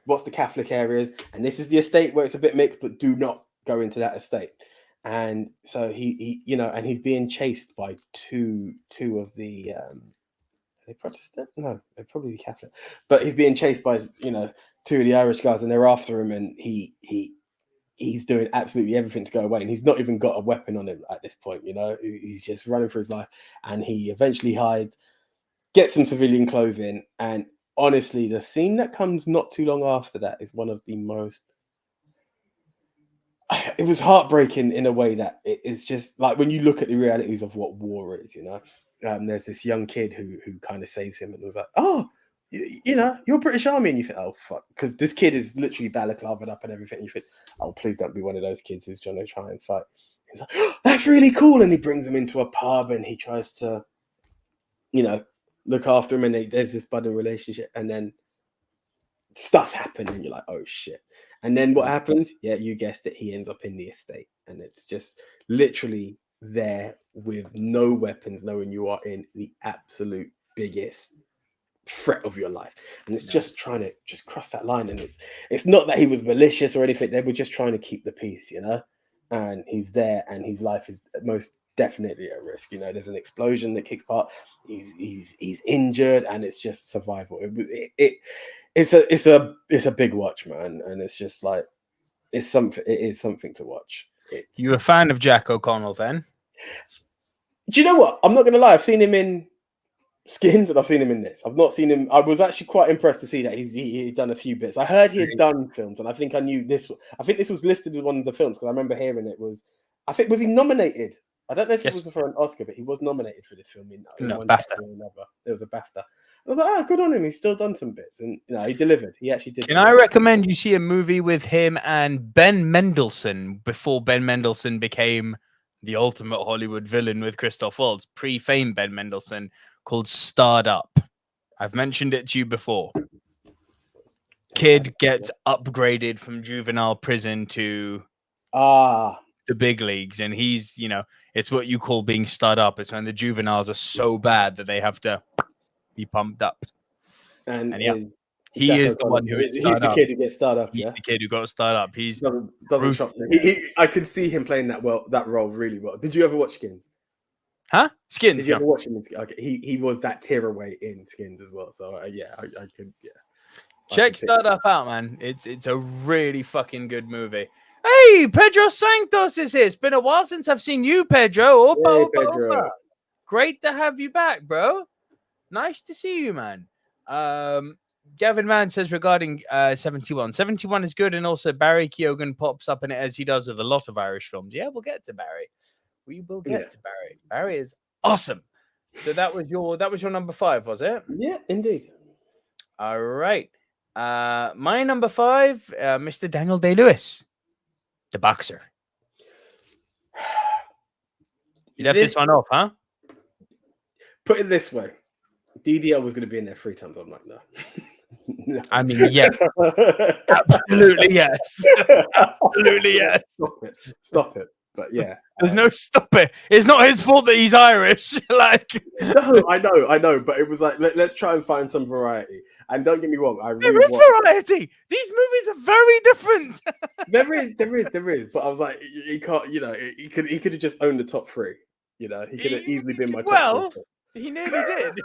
what's the Catholic areas, and this is the estate where it's a bit mixed, but do not go into that estate. And so he and he's being chased by two of the they Protestant? No, they're probably Catholic. But he's being chased by, you know, two of the Irish guys, and they're after him, and he's doing absolutely everything to go away, and he's not even got a weapon on him at this point. You know, he's just running for his life, and he eventually hides, gets some civilian clothing, and honestly, the scene that comes not too long after that is one of the most. It was heartbreaking in a way that it's just like when you look at the realities of what war is, you know. There's this young kid who kind of saves him, and was like, "Oh, you know, you're British Army," and you think, "Oh fuck," because this kid is literally balaclavaed up and everything. And you think, "Oh, please don't be one of those kids who's trying to try and fight." He's like, "Oh, that's really cool," and he brings him into a pub, and he tries to, you know, look after him, and there's this budding relationship, and then stuff happens, and you're like, "Oh shit." And then what happens? Yeah, you guessed it. He ends up in the estate, and it's just literally there with no weapons, knowing you are in the absolute biggest threat of your life, and it's just trying to just cross that line. And it's not that he was malicious or anything. They were just trying to keep the peace, you know. And he's there, and his life is most definitely at risk. You know, there's an explosion that kicks part. He's injured, and it's just survival. It's a big watch, man, and it's just like it is something to watch. You a fan of Jack O'Connell then? Do you know what? I'm not gonna lie. I've seen him in Skins, and I've seen him in this. I've not seen him. I was actually quite impressed to see that he'd done a few bits. I heard he had done films, and I think I knew this. I think this was listed as one of the films because I remember hearing it was. I think was he nominated? I don't know if it was for an Oscar, but he was nominated for this film. In one BAFTA. Or another. There was a BAFTA. I was like, "Oh, good on him. He's still done some bits," and you know, he delivered. He actually did. Can I recommend you see a movie with him and Ben Mendelsohn before Ben Mendelsohn became the ultimate Hollywood villain with Christoph Waltz, pre-fame Ben Mendelsohn, called Starred Up. I've mentioned it to you before. Kid gets upgraded from juvenile prison to the big leagues, and he's, you know, it's what you call being starred up. It's when the juveniles are so bad that they have to be pumped up. And yeah, he is the one who is he's the kid who gets starred up. He's Yeah, the kid who got starred up. He's doesn't shock me. I could see him playing that role really well. Did you ever watch Skins? Huh? Skins. Did you ever watch him in Skins? Okay, he was that tearaway in Skins as well. So yeah, I could. Yeah. Check Starred Up out, man. It's a really fucking good movie. Hey, Pedro Santos is here. It's been a while since I've seen you, Pedro. Hey, Pedro. Great to have you back, bro. Nice to see you, man. Gavin Mann says regarding 71. 71 is good, and also Barry Keoghan pops up in it as he does with a lot of Irish films. Yeah, we'll get to Barry. We will get to Barry. Barry is awesome. So that was your number 5, was it? Yeah, indeed. All right. My number 5, Mr. Daniel Day-Lewis, the boxer. You left this one off, huh? Put it this way. DDL was going to be in there 3 times. I'm like, no. No. I mean, yes. Absolutely, yes. Absolutely, yes. Stop it. But yeah. There's no stop it. It's not his fault that he's Irish. Like, no, I know. But it was like, let's try and find some variety. And don't get me wrong. There is variety. These movies are very different. There is. But I was like, he can't, you know, he could have just owned the top 3. You know, he could have easily been my top 3. Well, he nearly did.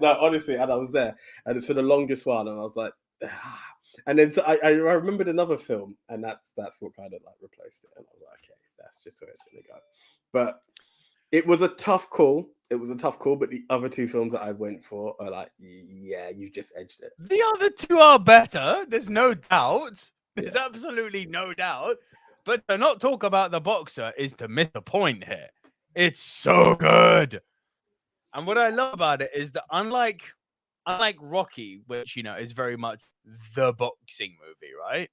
No, honestly, and I was there, and it's for the longest while, and I was like, ah. And then so I remembered another film, and that's what kind of like replaced it, and I was like, okay, that's just where it's gonna go. But it was a tough call. But the other 2 films that I went for are like, yeah, you just edged it. The other 2 are better. There's no doubt. There's absolutely no doubt. But to not talk about The Boxer is to miss the point here. It's so good. And what I love about it is that unlike Rocky, which, you know, is very much the boxing movie, right?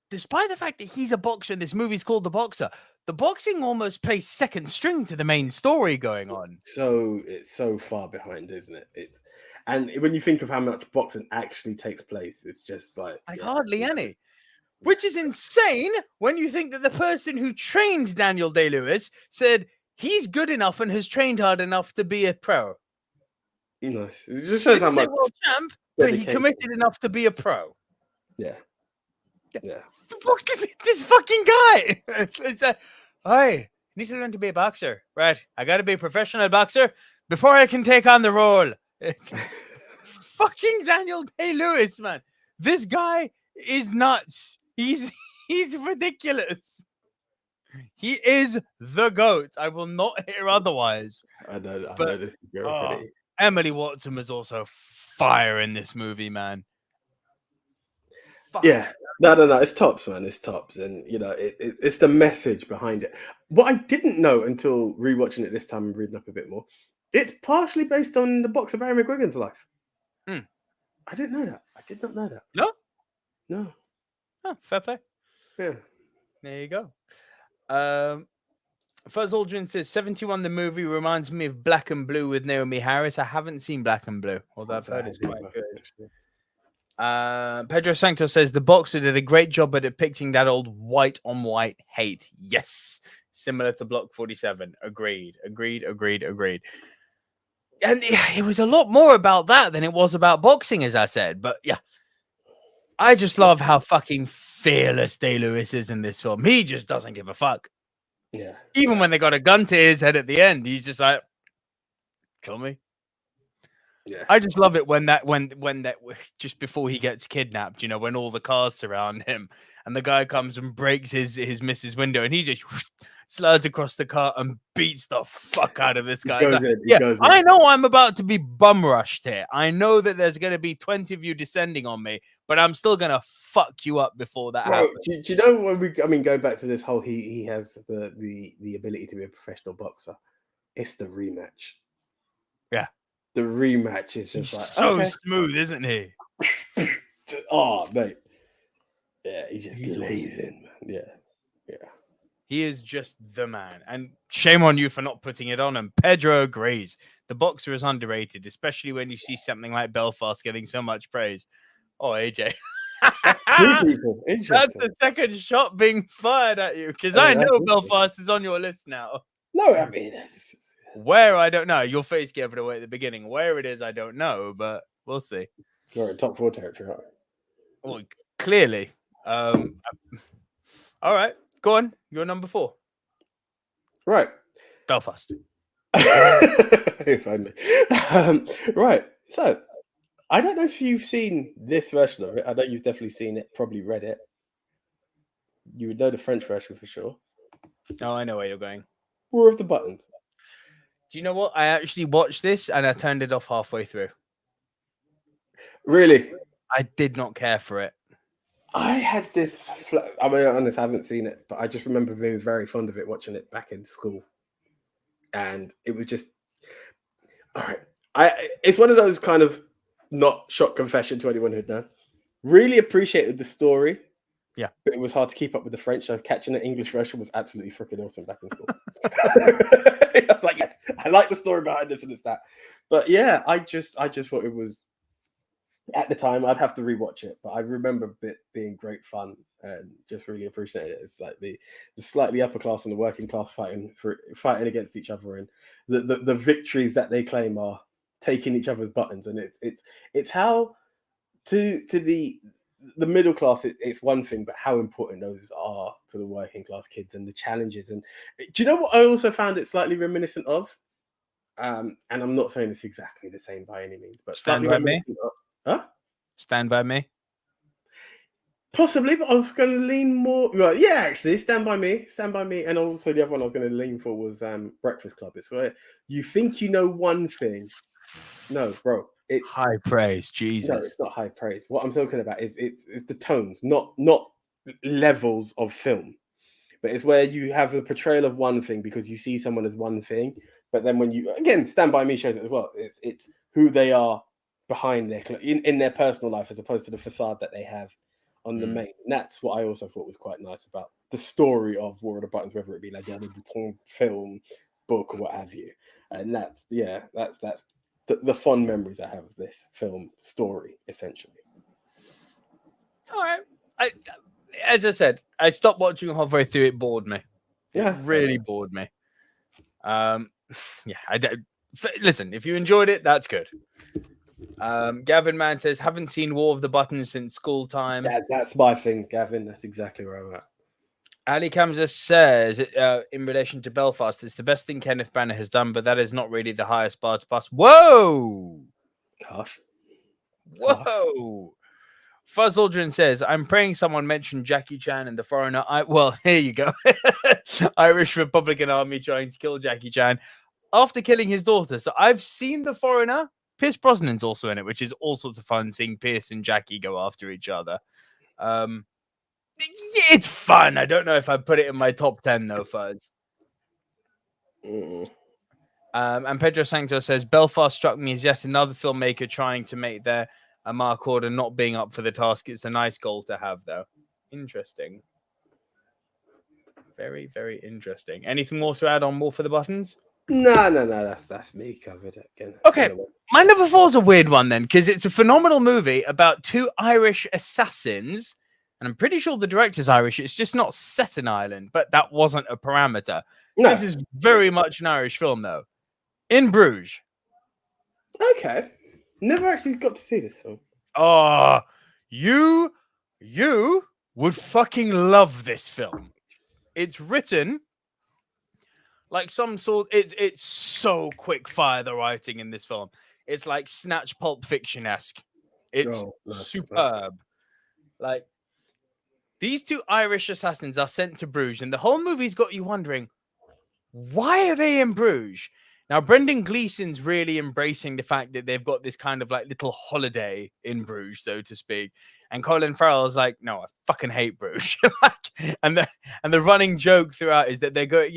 Despite the fact that he's a boxer and this movie's called The Boxer, the boxing almost plays second string to the main story going on. So it's so far behind, isn't it? And when you think of how much boxing actually takes place, it's just like hardly any. Which is insane when you think that the person who trained Daniel Day-Lewis said he's good enough and has trained hard enough to be a pro. Nice. It just shows how much world champ, but he committed enough to be a pro. Yeah. This fucking guy. Hey, need to learn to be a boxer. Right. I got to be a professional boxer before I can take on the role. It's fucking Daniel Day-Lewis, man. This guy is nuts. He's ridiculous. He is the GOAT. I will not hear otherwise. I know this is pretty. Emily Watson was also fire in this movie, man. Yeah. No. It's tops, man. It's tops. And, it's the message behind it. What I didn't know until rewatching it this time and reading up a bit more, it's partially based on the boxer Barry McGuigan's life. I didn't know that. I did not know that. No. Oh, fair play. Yeah. There you go. Fuzz Aldrin says 71 the movie reminds me of Black and Blue with Naomi Harris. I haven't seen Black and Blue, although I've heard it's quite good. Pedro Sancto says the boxer did a great job at depicting that old white on white hate. Yes, similar to Block 47. Agreed. And it was a lot more about that than it was about boxing, as I said. But yeah, I just love how fucking fearless Day-Lewis is in this film. He just doesn't give a fuck. Yeah. Even when they got a gun to his head at the end, he's just like, kill me. Yeah. I just love it when that just before he gets kidnapped, when all the cars surround him and the guy comes and breaks his missus window and he just slides across the car and beats the fuck out of this guy. I know I'm about to be bum rushed here. I know that there's going to be 20 of you descending on me, but I'm still going to fuck you up before that happens. Do you know when going back to this whole, he has the ability to be a professional boxer. It's the rematch. Yeah. The rematch is just He's so smooth, isn't he? Oh, mate. Yeah, he just lays in, man. Yeah. He is just the man. And shame on you for not putting it on him. Pedro agrees. The boxer is underrated, especially when you see something like Belfast getting so much praise. Oh, AJ. People. Interesting. That's the second shot being fired at you, because I know Belfast is on your list now. No, I mean... Where, I don't know. Your face gave it away at the beginning. Where it is, I don't know, but we'll see. You're in top 4 territory, aren't you? Well, clearly. All right, go on. You're number 4. Right. Belfast. If only. Right. So, I don't know if you've seen this version of it. I know you've definitely seen it, probably read it. You would know the French version for sure. Oh, I know where you're going. War of the Buttons. Do you know what? I actually watched this and I turned it off halfway through. Really? I did not care for it. I had this... I'm going to be honest, I haven't seen it, but I just remember being very fond of it, watching it back in school. And it was just... All right. It's one of those kind of not shock confession to anyone who'd known. Really appreciated the story. Yeah. But it was hard to keep up with the French, so catching an English version was absolutely freaking awesome back in school. I was like, yes, I like the story behind this and it's that. But yeah, I just thought it was, at the time, I'd have to rewatch it, but I remember it being great fun and just really appreciated it. It's like the slightly upper class and the working class fighting against each other, and the victories that they claim are taking each other's buttons, and it's how to the middle class, it's one thing, but how important those are to the working class kids and the challenges. And do you know what I also found it slightly reminiscent of? And I'm not saying it's exactly the same by any means, but Stand By Me? Stand By Me? Possibly, but I was going to lean more... Well, yeah, actually, Stand By Me. And also the other one I was going to lean for was Breakfast Club. It's where you think you know one thing. No, bro. It's high praise, Jesus. No, it's not high praise. What I'm talking about is it's the tones, not levels of film, but it's where you have the portrayal of one thing because you see someone as one thing, but then when you again Stand By Me shows it as well. It's who they are behind their in their personal life as opposed to the facade that they have on the main. And that's what I also thought was quite nice about the story of War of the Buttons, whether it be like the film, book, or what have you. And that's the fond memories I have of this film story, essentially. All right. As I said, I stopped watching halfway through. It bored me. Yeah. It really bored me. Listen, if you enjoyed it, that's good. Gavin Mann says, haven't seen War of the Buttons since school time. That's my thing, Gavin. That's exactly where I'm at. Ali Kamza says, in relation to Belfast, it's the best thing Kenneth Branagh has done, but that is not really the highest bar to pass. Whoa! Gosh. Whoa! Fuzz Aldrin says, I'm praying someone mentioned Jackie Chan and The Foreigner. Well, here you go. Irish Republican Army trying to kill Jackie Chan after killing his daughter. So I've seen The Foreigner. Pierce Brosnan's also in it, which is all sorts of fun, seeing Pierce and Jackie go after each other. It's fun. I don't know if I put it in my top 10 though, Fuzz. And Pedro Santos says Belfast struck me as yet another filmmaker trying to make their mark order, not being up for the task. It's a nice goal to have, though. Interesting. Very, very interesting. Anything more to add on War for the Buttons? No. That's me covered again. Okay, my number 4 is a weird one then, because it's a phenomenal movie about 2 Irish assassins. And I'm pretty sure the director's Irish. It's just not set in Ireland, but that wasn't a parameter. No. This is very much an Irish film, though. In Bruges. Okay. Never actually got to see this film. Oh, you would fucking love this film. It's written like some sort... It's so quick fire, the writing in this film. It's like Snatch Pulp Fiction-esque. It's superb. Like... These 2 Irish assassins are sent to Bruges, and the whole movie's got you wondering, why are they in Bruges? Now, Brendan Gleeson's really embracing the fact that they've got this kind of like little holiday in Bruges, so to speak. And Colin Farrell's like, no, I fucking hate Bruges. and the running joke throughout is that they go,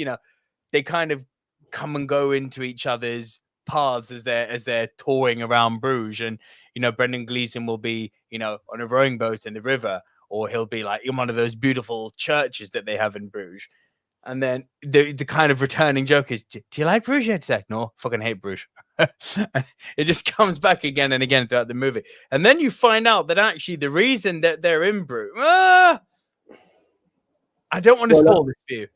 they kind of come and go into each other's paths as they're touring around Bruges. And, Brendan Gleeson will be, on a rowing boat in the river, or he'll be like in one of those beautiful churches that they have in Bruges. And then the kind of returning joke is, do you like Bruges? It's like, no, fucking hate Bruges. It just comes back again and again throughout the movie. And then you find out that actually the reason that they're in Bruges... I don't want to spoil this for you.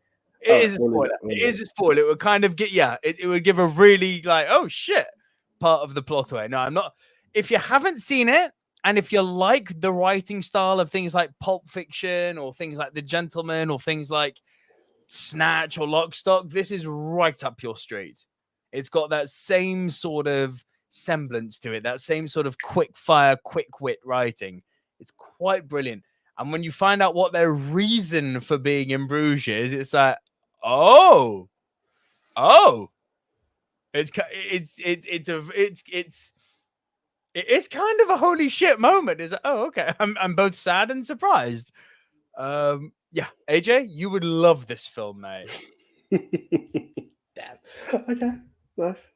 It is a spoiler. It is a spoiler. It would kind of it would give a really like, oh shit, part of the plot away. No, I'm not. If you haven't seen it, and if you like the writing style of things like Pulp Fiction or things like The Gentleman or things like Snatch or Lock, Stock, this is right up your street. It's got that same sort of semblance to it, that same sort of quick fire, quick wit writing. It's quite brilliant. And when you find out what their reason for being in Bruges is, it's like, oh, it's kind of a holy shit moment. It's like, oh, okay. I'm both sad and surprised. Yeah, AJ, you would love this film, mate. Damn. Okay, nice.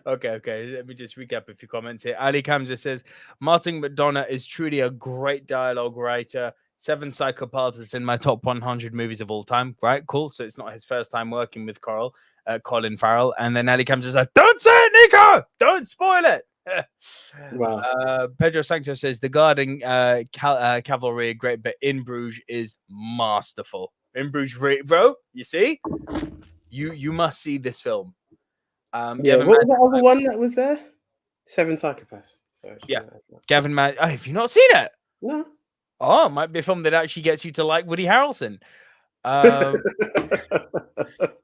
Okay. Let me just recap a few comments here. Ali Kamza says Martin McDonagh is truly a great dialogue writer. 7 Psychopaths is in my top 100 movies of all time. Right, cool. So it's not his first time working with Colin Farrell. And then Ali Kamza says, "Don't say it, Nico! Don't spoil it." Wow. Pedro Sanchez says the Guard and Cavalry are great, but In Bruges is masterful. In Bruges, bro. You see, you must see this film. What was that other one that was there? 7 Psychopaths. Sorry, Gavin Mann. Oh, have you not seen it? No. Oh, it might be a film that actually gets you to like Woody Harrelson.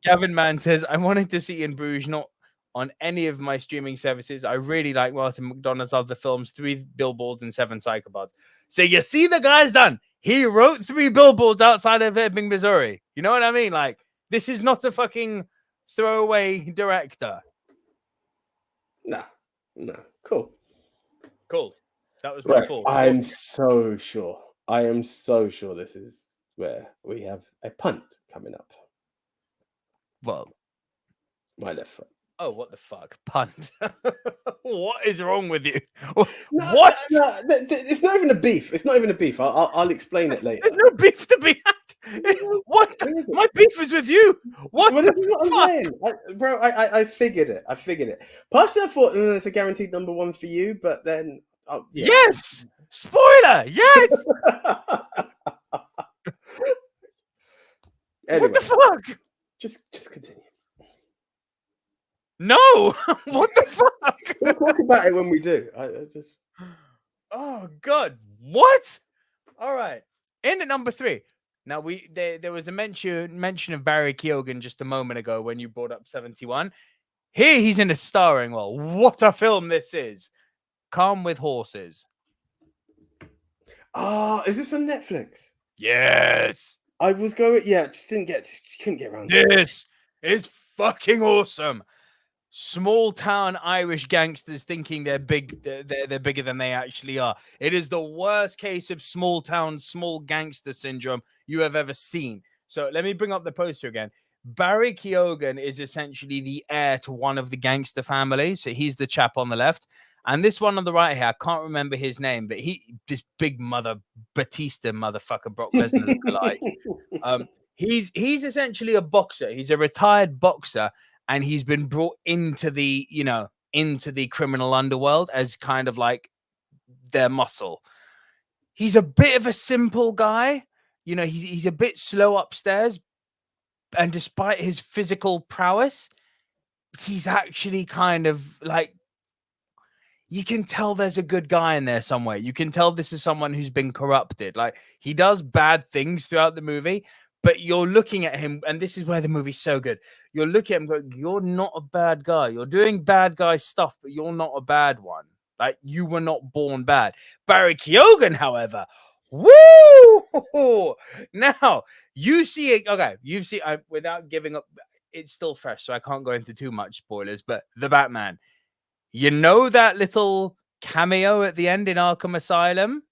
Gavin Mann says, I wanted to see In Bruges, not on any of my streaming services. I really like Martin McDonagh's other films, 3 Billboards and 7 Psychopaths. So you see the guy's done. He wrote 3 Billboards outside of Ebbing, Missouri. You know what I mean? Like, this is not a fucking throwaway director. No. Cool. That was my fault. I am so sure this is where we have a punt coming up. Well, my left foot. Oh, what the fuck? Punt. What is wrong with you? What? No, it's not even a beef. I'll explain it later. There's no beef to be had. What? My beef is with you. What? Well, this is what I'm saying. Bro, I figured it. Partially, I thought it's a guaranteed number 1 for you, but then... Yes! Spoiler! Yes! Anyway, what the fuck? Just continue. No! What the fuck? We'll talk about it when we do. I just... Oh, God. What? All right. In at number 3. Now there was a mention of Barry Keoghan just a moment ago when you brought up 71. Here he's in a starring role. What a film this is. Calm with Horses. Is this on Netflix? Yes. I was going, just couldn't get around to it. This is fucking awesome. Small town Irish gangsters thinking they're big, they're bigger than they actually are. It is the worst case of small town, small gangster syndrome you have ever seen. So let me bring up the poster again. Barry Keoghan is essentially the heir to one of the gangster families. So he's the chap on the left. And this one on the right here, I can't remember his name, but this big Batista motherfucker, Brock Lesnar lookalike. He's essentially a boxer. He's a retired boxer. And he's been brought into the criminal underworld as kind of like their muscle. He's a bit of a simple guy. He's a bit slow upstairs. And despite his physical prowess, he's actually kind of like, you can tell there's a good guy in there somewhere. You can tell this is someone who's been corrupted. Like, he does bad things throughout the movie, but you're looking at him, and this is where the movie's so good. You're looking at him going, you're not a bad guy. You're doing bad guy stuff, but you're not a bad one. Like, you were not born bad. Barry Keoghan, however, woo! Now, you see it. Okay, you've seen, without giving up, it's still fresh, so I can't go into too much spoilers, but The Batman. You know that little cameo at the end in Arkham Asylum?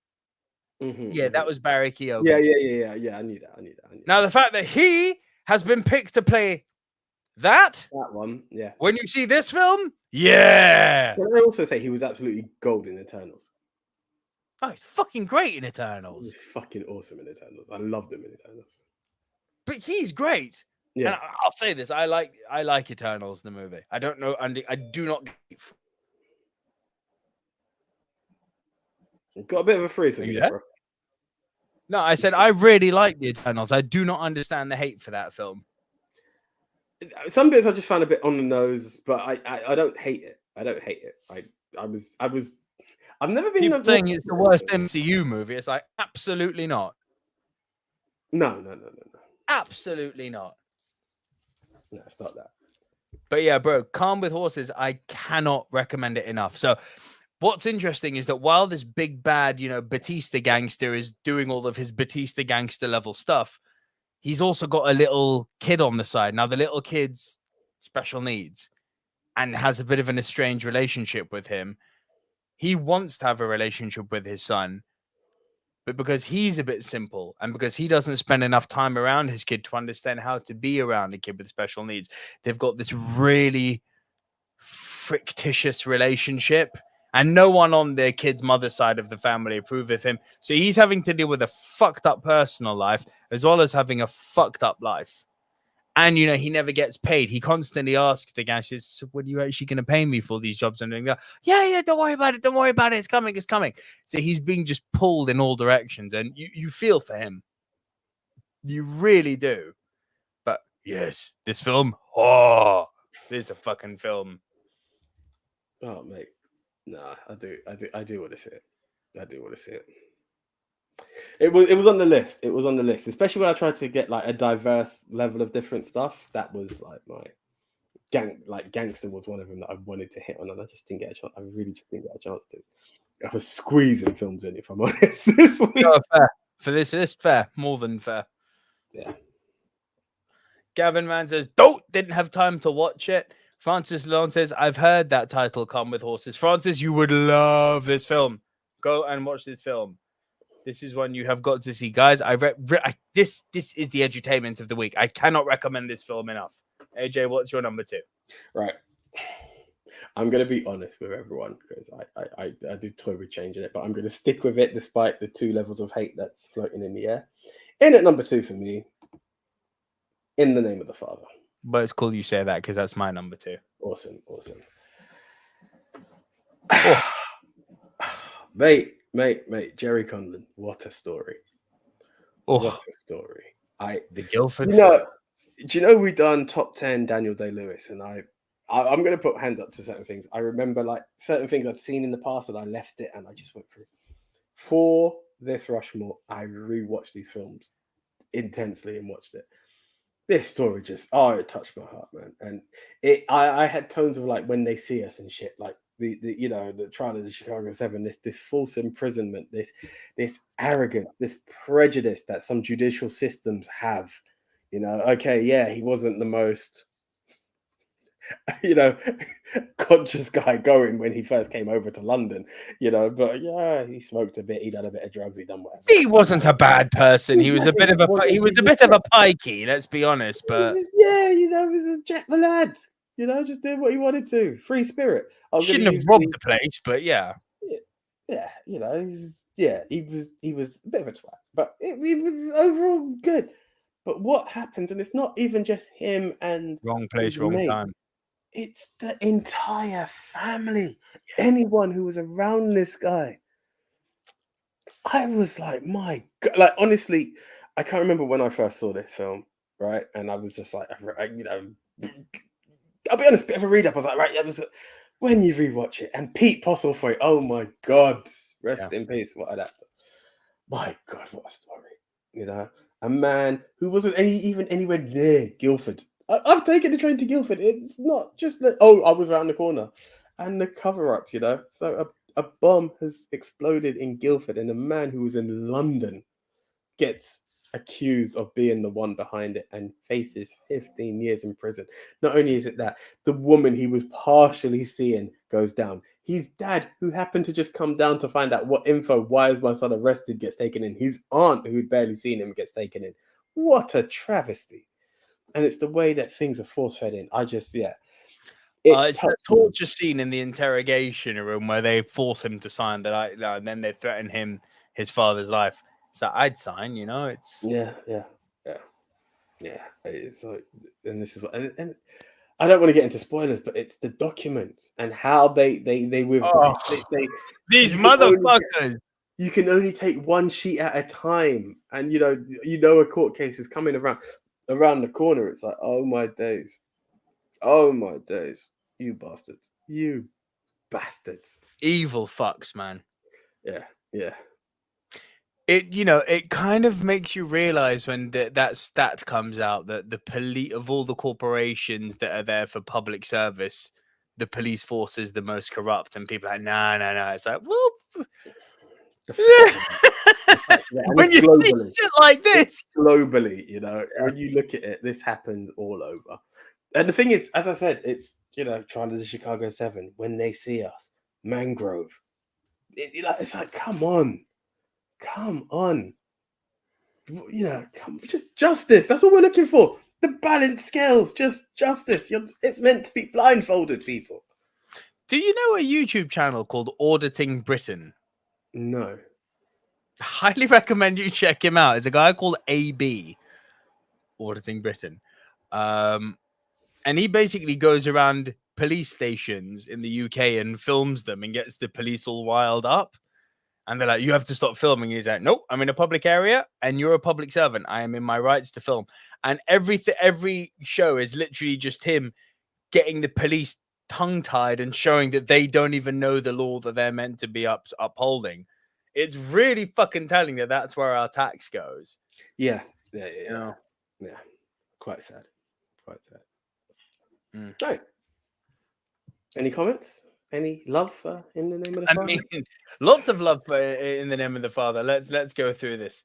Yeah, that was Barry Keoghan. Yeah. I knew that. Now, the fact that he has been picked to play that one, yeah. When you see this film, yeah. Can I also say he was absolutely gold in Eternals? Oh, he's fucking great in Eternals. He was fucking awesome in Eternals. I loved him in Eternals. But he's great. Yeah. And I'll say this: I like Eternals, the movie. I don't know, Andy. I do not. Got a bit of a freeze with me, bro. No, I said I really like the Eternals. I do not understand the hate for that film. Some bits I just found a bit on the nose, but I don't hate it. I've never been. People saying it's the worst MCU movie. It's like, absolutely not. No. Absolutely not. No, it's not that. But yeah, bro, Calm with Horses, I cannot recommend it enough. So what's interesting is that while this big bad, Batista gangster is doing all of his Batista gangster level stuff, he's also got a little kid on the side. Now, the little kid's special needs and has a bit of an estranged relationship with him. He wants to have a relationship with his son, but because he's a bit simple and because he doesn't spend enough time around his kid to understand how to be around a kid with special needs, they've got this really fictitious relationship. And no one on their kid's mother's side of the family approve of him. So he's having to deal with a fucked up personal life as well as having a fucked up life. And, he never gets paid. He constantly asks the guy, says, so what are you actually going to pay me for these jobs? And doing that? Yeah, don't worry about it. Don't worry about it. It's coming. So he's being just pulled in all directions. And you feel for him. You really do. But yes, this film, this is a fucking film. Oh, mate. No, I do want to see it. I do want to see it. It was on the list. It was on the list, especially when I tried to get like a diverse level of different stuff. That was like my gangster was one of them that I wanted to hit on, and I just didn't get a chance. I really just didn't get a chance to. I was squeezing films in, if I'm honest. This week. No, fair. For this is fair, more than fair. Yeah. Gavin Man says, didn't have time to watch it. Francis Lone says, I've heard that title, Come With Horses. Francis, you would love this film. Go and watch this film. This is one you have got to see. Guys, this is the edutainment of the week. I cannot recommend this film enough. AJ, what's your number 2? Right. I'm going to be honest with everyone because I do toy with changing it, but I'm going to stick with it despite the 2 levels of hate that's floating in the air. In at number 2 for me, In the Name of the Father. But it's cool you say that because that's my number 2. Awesome. Oh. Mate, Jerry Conlon, what a story. Oh. What a story. The Guildford. Do you know we done top 10 Daniel Day-Lewis, and I'm going to put hands up to certain things. I remember like certain things I'd seen in the past and I left it and I just went through. For this Rushmore, I rewatched these films intensely and watched it. This story just, it touched my heart, man. And I had tones of like When They See Us and shit, like the trial of the Chicago 7, this false imprisonment, this arrogance, this prejudice that some judicial systems have. Okay, yeah, he wasn't the most conscious guy going when he first came over to London, but yeah, he smoked a bit, he done a bit of drugs, he done whatever. He wasn't a bad person. He was a bit of a pikey, let's be honest. But he was a Jack the Lad, just doing what he wanted to. Free spirit. Shouldn't have robbed the place, but yeah, he was a bit of a twat, but it was overall good. But what happens, and it's not even just him and wrong place, wrong time. It's the entire family. Anyone who was around this guy. I was like, my God. Like, honestly, I can't remember when I first saw this film, right? And I was just like, I'll be honest, bit of a read up. I was like, right, when you rewatch it. And Pete Postlethwaite, oh my God. Rest in peace. What an actor. My God, what a story. A man who wasn't even anywhere near Guildford. I've taken the train to Guildford. It's not just that, I was around the corner. And the cover-ups, So a bomb has exploded in Guildford, and a man who was in London gets accused of being the one behind it and faces 15 years in prison. Not only is it that, the woman he was partially seeing goes down. His dad, who happened to just come down to find out what info, why is my son arrested, gets taken in. His aunt, who'd barely seen him, gets taken in. What a travesty. And it's the way that things are force-fed in. It's the torture scene in the interrogation room where they force him to sign that, and then they threaten his father's life. So I'd sign, it's yeah. It's like, and this is what, and I don't want to get into spoilers, but it's the documents and how they these motherfuckers. You can only take one sheet at a time, and a court case is coming around the corner. It's like, oh my days, you bastards, evil fucks, man. Yeah. It kind of makes you realize when that stat comes out that the police, of all the corporations that are there for public service, the police force is the most corrupt, and people are like, no. It's like, well, when you see shit like this globally, when you look at it, this happens all over. And the thing is, as I said, it's trying to the Chicago 7, When They See Us, Mangrove. It's like, come on. Just justice. That's what we're looking for. The balanced scales, just justice. It's meant to be blindfolded, people. Do you know a YouTube channel called Auditing Britain? No. Highly recommend you check him out. It's a guy called AB, Auditing Britain. And he basically goes around police stations in the UK and films them and gets the police all riled up. And they're like, you have to stop filming. He's like, nope, I'm in a public area and you're a public servant. I am in my rights to film. And every show is literally just him getting the police tongue-tied and showing that they don't even know the law that they're meant to be upholding. It's really fucking telling that that's where our tax goes. Yeah. Yeah. Quite sad. Right. Any comments? Any love in the name of the Father? I mean, lots of love in the name of the Father. Let's go through this.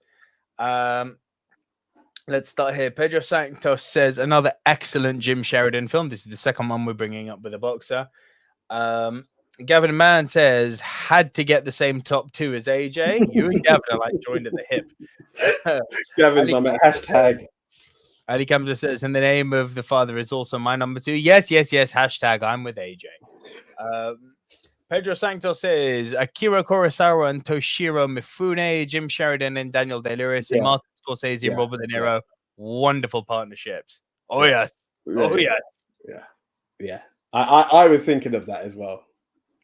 Let's start here. Pedro Santos says another excellent Jim Sheridan film. This is the second one we're bringing up with a boxer. Gavin Mann says had to get the same top 2 as AJ. You and Gavin are like joined at the hip. Gavin's my man. Hashtag. Ali Kamza says, in the name of the Father is also my number 2. Yes. Hashtag I'm with AJ. Pedro Santos says Akira Kurosawa and Toshiro Mifune, Jim Sheridan and Daniel Day-Lewis, and Martin Scorsese and Robert De Niro. Wonderful partnerships. Oh, yes. Yeah. I was thinking of that as well.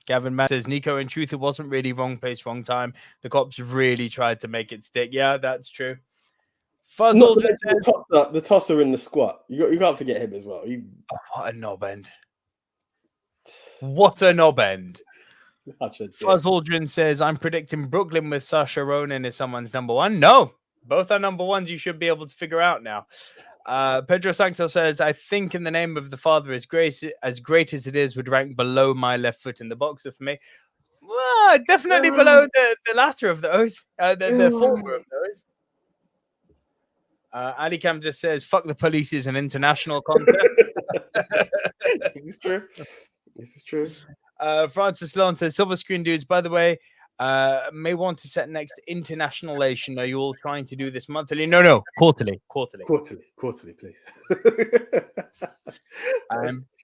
Gavin Mann says, Nico, in truth, it wasn't really wrong place, wrong time. The cops really tried to make it stick. Yeah, that's true. Fuzzle the tosser in the squat. You can't forget him as well. What a knob end. What a knob end. Fuzz Aldrin says, I'm predicting Brooklyn with Saoirse Ronan is someone's number one. No, both are number ones. You should be able to figure out now. Pedro Sancto says, I think In the Name of the Father is great as it is, would rank below My Left Foot in the Boxer for me. Well, definitely below the latter of those, the former of those. Ali Cam just says, fuck the police is an international concept. This is true. This is true. Francis Sloan says, Silver Screen Dudes, by the way, may want to set next internationalation. Are you all trying to do this monthly? No, quarterly, please.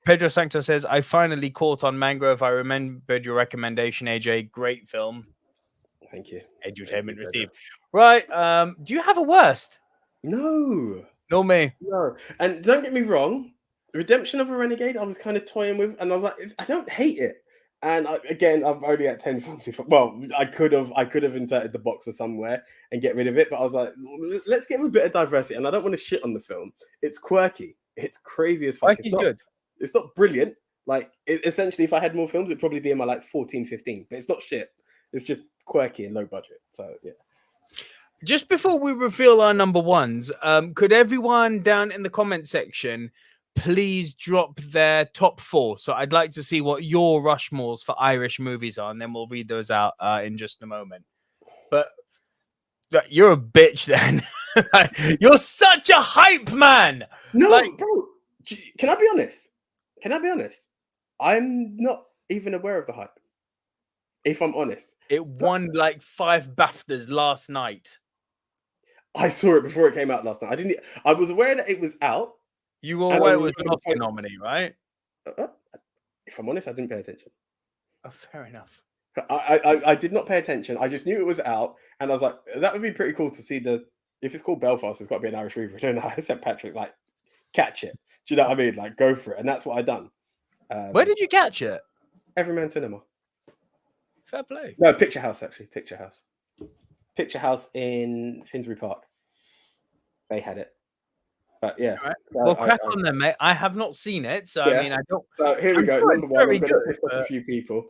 Pedro Sancto says, I finally caught on Mangrove. I remembered your recommendation, AJ. Great film. Thank you. Edutainment received. Right. Do you have a worst? No. No, me. No. And don't get me wrong, Redemption of a Renegade, I was kind of toying with, and I was like, I don't hate it. And I'm only at 10 films. Well, I could have inserted the Boxer somewhere and get rid of it, but I was like, let's give a bit of diversity. And I don't want to shit on the film. It's quirky. It's crazy as fuck. It's good. It's not brilliant. Like, essentially, if I had more films, it'd probably be in my like 14, 15. But it's not shit. It's just quirky and low budget. So yeah. Just before we reveal our number ones, could everyone down in the comment section please drop their top 4? So I'd like to see what your Rushmores for Irish movies are, and then we'll read those out in just a moment. But you're a bitch then. You're such a hype man. No, bro. Can I be honest? I'm not even aware of the hype. If I'm honest. It won like 5 BAFTAs last night. I saw it before it came out last night. I was aware that it was out. You were aware it was an Oscar nominee, right? If I'm honest, I didn't pay attention. Oh, fair enough. I did not pay attention. I just knew it was out, and I was like, that would be pretty cool to see if it's called Belfast, it's got to be an Irish movie. I don't know. St. Patrick's like, catch it. Do you know what I mean? Like, go for it. And that's what I done. Where did you catch it? Everyman Cinema. Fair play. No, Picture House, actually. Picture House in Finsbury Park. They had it. But yeah. Right. Well, crack on then, mate. I have not seen it, so yeah. I mean, I don't. So here we go. Sure number 1. I'm going to piss off a few people.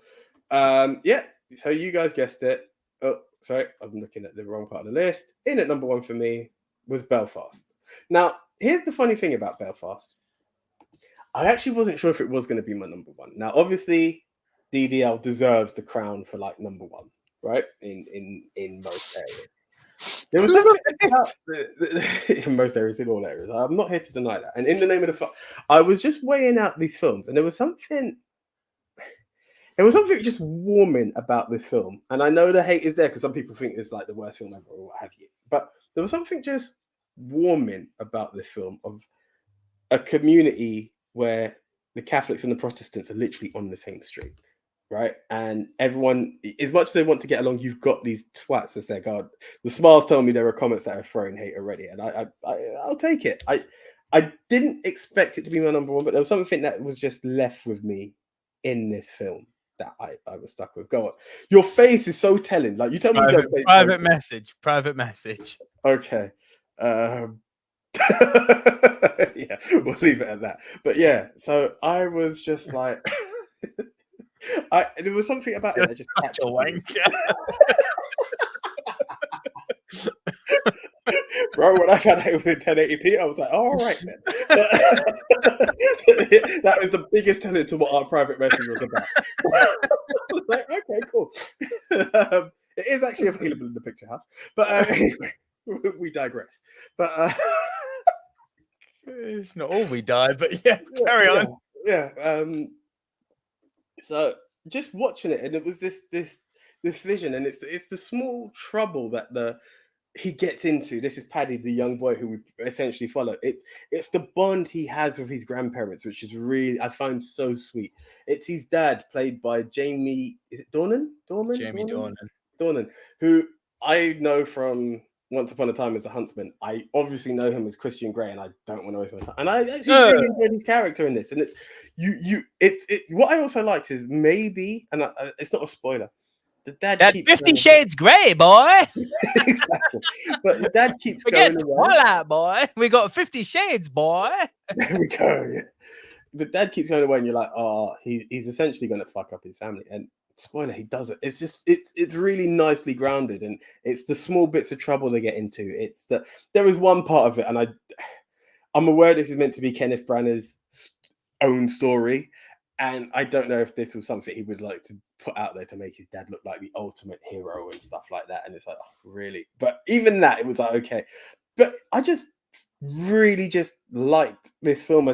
Yeah. So you guys guessed it. Oh, sorry. I'm looking at the wrong part of the list. In at number 1 for me was Belfast. Now, here's the funny thing about Belfast. I actually wasn't sure if it was going to be my number 1. Now, obviously, DDL deserves the crown for like number 1, right? In most areas. There was in most areas, in all areas. I'm not here to deny that. And In the Name of the I was just weighing out these films, and there was something just warming about this film. And I know the hate is there because some people think it's like the worst film ever or what have you. But there was something just warming about this film of a community where the Catholics and the Protestants are literally on the same street, right? And everyone, as much as they want to get along, you've got these twats that say, God, the smiles tell me there are comments that are throwing hate already. And I'll take it. I didn't expect it to be my number 1, but there was something that was just left with me in this film that I was stuck with. Go on. Your face is so telling. Like, you tell me private message. Okay. Yeah, we'll leave it at that. But yeah, so I was just like, there was something about it that just such a wanker. Bro, when I found out it was in 1080p, I was like, all right then. That was the biggest telling to what our private message was about. I was like, okay, cool. It is actually available in the Picture House. But anyway, we digress. But it's not all we die, but yeah, carry on. Yeah. So just watching it, and it was this vision, and it's the small trouble that he gets into. This is Paddy, the young boy who we essentially follow. It's the bond he has with his grandparents, which is really, I find so sweet. It's his dad, played by Jamie. Is it Dornan? Jamie Dornan. Dornan, who I know from Once Upon a Time as a Huntsman. I obviously know him as Christian Grey, and I don't want to waste my time. And I actually really enjoyed his character in this. And it's what I also liked is maybe, and it's not a spoiler. The dad keeps 50 Shades Grey, boy. Exactly. But the dad keeps Forget going Twilight, boy. We got 50 Shades, boy. There we go. Yeah. The dad keeps going away, and you're like, oh, he's essentially going to fuck up his family. And spoiler, he does it. It's just it's really nicely grounded, and it's the small bits of trouble they get into. It's that there is one part of it, and I'm aware this is meant to be Kenneth Branagh's own story, and I don't know if this was something he would like to put out there to make his dad look like the ultimate hero and stuff like that. And it's like, oh, really? But even that, it was like, okay. But I just really just liked this film I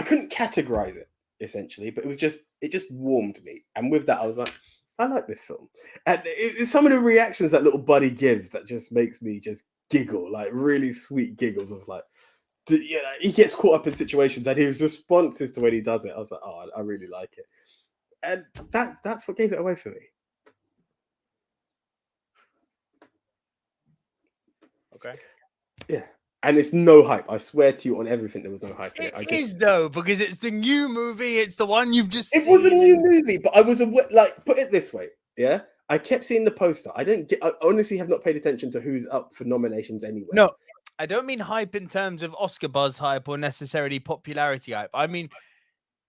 couldn't categorize it essentially, but it just warmed me. And with that, I was like, I like this film. And it's some of the reactions that little buddy gives that just makes me just giggle, like really sweet giggles of like, he gets caught up in situations and his responses to when he does it, I was like, oh, I really like it. And that's what gave it away for me. Okay. Yeah. And it's no hype. I swear to you on everything, there was no hype. It is though, because it's the new movie. It's the one you've just seen. It was a new movie, but I was like, put it this way, yeah. I kept seeing the poster. I honestly have not paid attention to who's up for nominations anyway. No, I don't mean hype in terms of Oscar buzz hype or necessarily popularity hype. I mean,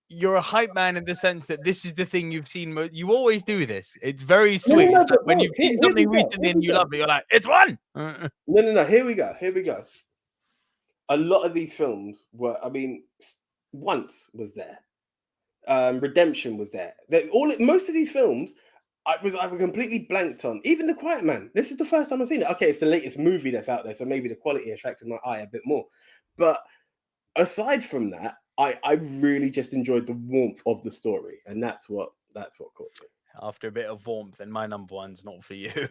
you're a hype man in the sense that this is the thing you've seen. You always do this. It's very sweet. No, when you've seen something recently and you love it, you're like, it's one. No. Here we go. A lot of these films were, I mean, Once was there. Redemption was there. Most of these films, I was completely blanked on. Even The Quiet Man. This is the first time I've seen it. Okay, it's the latest movie that's out there, so maybe the quality attracted my eye a bit more. But aside from that, I really just enjoyed the warmth of the story, and that's what caught me. After a bit of warmth, and my number one's not for you.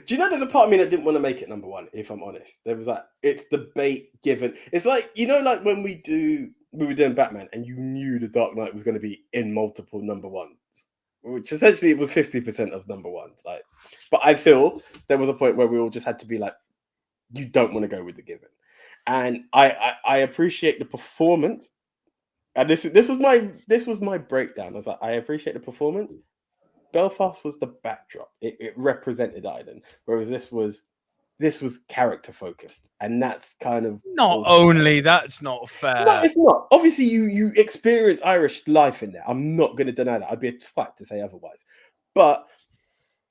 Do you know there's a part of me that didn't want to make it number one, if I'm honest. There was like, it's the bait given. It's like, like when we were doing Batman and you knew The Dark Knight was going to be in multiple number ones, which essentially it was 50% of number ones. Like, but I feel there was a point where we all just had to be like, you don't want to go with the given. And I appreciate the performance. And this was my breakdown. I was like, I appreciate the performance. Belfast was the backdrop. It represented Ireland, whereas this was character focused, and that's kind of that's not fair. No, it's not. Obviously, you experience Irish life in there. I'm not going to deny that. I'd be a twat to say otherwise. But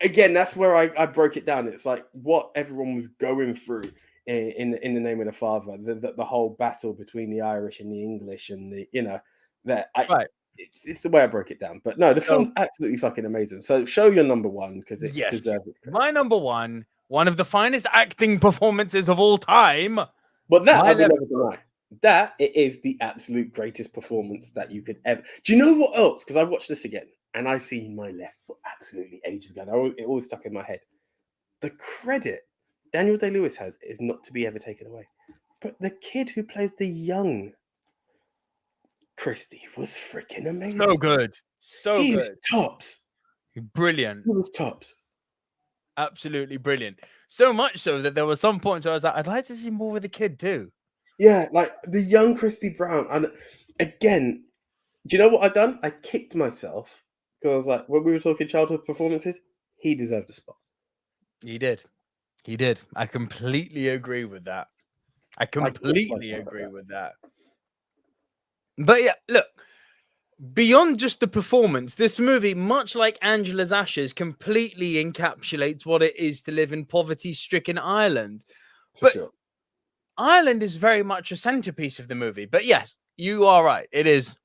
again, that's where I broke it down. It's like what everyone was going through in the name of the Father. The whole battle between the Irish and the English, and right. It's the way I broke it down. But no, the film's absolutely fucking amazing. So show your number one, because it deserves it. My number one of the finest acting performances of all time. But that I will never deny. That it is the absolute greatest performance that you could ever. Do you know what else? Because I watched this again and I seen my left foot absolutely ages ago. It always stuck in my head. The credit Daniel Day-Lewis has is not to be ever taken away. But the kid who plays the young Christie was freaking amazing. So good. He's tops. Brilliant. He was tops. Absolutely brilliant. So much so that there were some points where I was like, I'd like to see more with the kid too. Yeah, like the young Christie Brown. And again, do you know what I've done? I kicked myself because I was like, when we were talking childhood performances, he deserved a spot. He did. I completely agree with that. But yeah, look, beyond just the performance, this movie, much like Angela's Ashes, completely encapsulates what it is to live in poverty-stricken Ireland. But Ireland is very much a centerpiece of the movie. But yes, you are right. It is.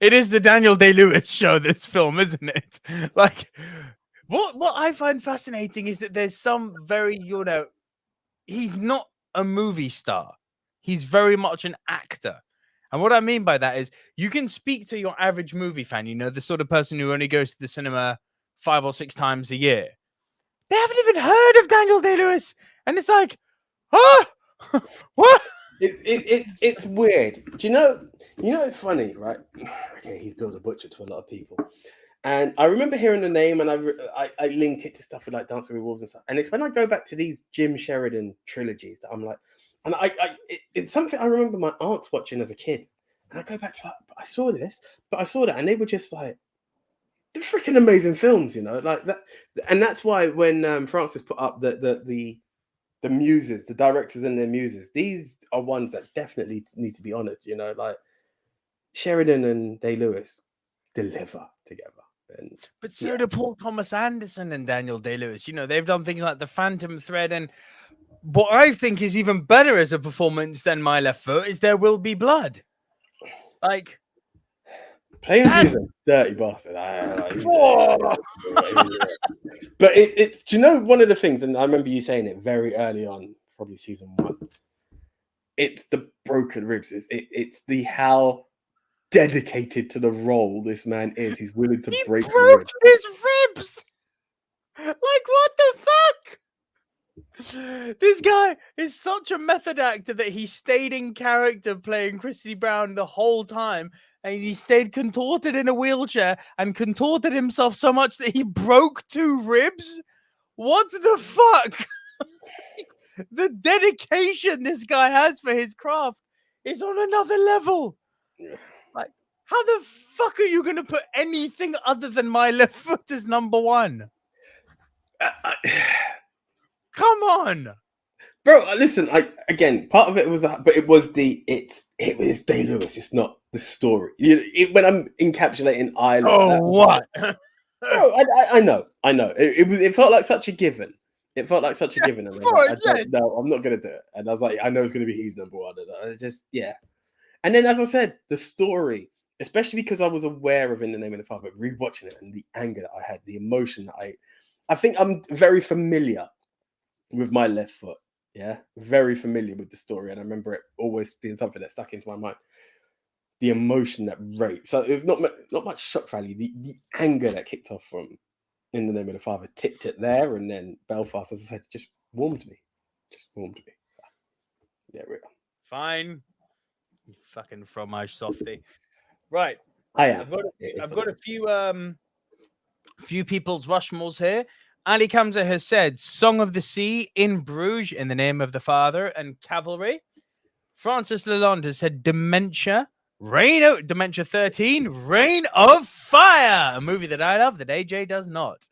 It is the Daniel Day-Lewis show, this film, isn't it? Like, what I find fascinating is that there's some very, he's not a movie star. He's very much an actor. And what I mean by that is you can speak to your average movie fan, the sort of person who only goes to the cinema 5 or 6 times a year. They haven't even heard of Daniel Day-Lewis. And it's like, what? It's weird. Do you know it's funny, right? Okay, he's Bill the Butcher to a lot of people. And I remember hearing the name, and I link it to stuff with like Dancing with Wolves and stuff. And it's when I go back to these Jim Sheridan trilogies that I'm like, and it's something I remember my aunts watching as a kid. And I go back to like, I saw this, but I saw that, and they were just like, they're freaking amazing films, like that. And that's why when Francis put up the muses, the directors and their muses, these are ones that definitely need to be honored. Like Sheridan and Day-Lewis deliver together. But so do Paul Thomas Anderson and Daniel Day-Lewis. You know, they've done things like The Phantom Thread, and what I think is even better as a performance than My Left Foot is There Will Be Blood. Like, Plainsview is a dirty bastard. But it's, do you know, one of the things, and I remember you saying it very early on, probably season 1, it's the broken ribs. It's the how dedicated to the role this man is. He's willing to break his ribs. Like, what the fuck? This guy is such a method actor that he stayed in character playing Christy Brown the whole time, and he stayed contorted in a wheelchair and contorted himself so much that he broke 2 ribs. What the fuck? The dedication this guy has for his craft is on another level. Like, how the fuck are you going to put anything other than My Left Foot as number 1? Come on, bro. Listen, again, part of it was that, but it was it was Day-Lewis. It's not the story. When I'm encapsulating Ireland. What? Bro, I know. It felt like such a given. It felt like such a given. And no, I'm not gonna do it. And I was like, I know it's gonna be he's number 1. And I just And then, as I said, the story, especially because I was aware of In the Name of the Father, rewatching it and the anger that I had, the emotion that I think I'm very familiar with My Left Foot. Yeah, very familiar with the story, and I remember it always being something that stuck into my mind. The emotion that rate. So it was not much shock value. The anger that kicked off from In the Name of the Father tipped it there, and then Belfast, as I said, just warmed me. Yeah, real. Fine. You fucking fromage softy. Right. I am. I've got a few people's Rushmores here. Ali Kamza has said Song of the Sea, In Bruges, In the Name of the Father, and Cavalry. Francis Lalonde has said Dementia, Dementia 13, Reign of Fire, a movie that I love that AJ does not.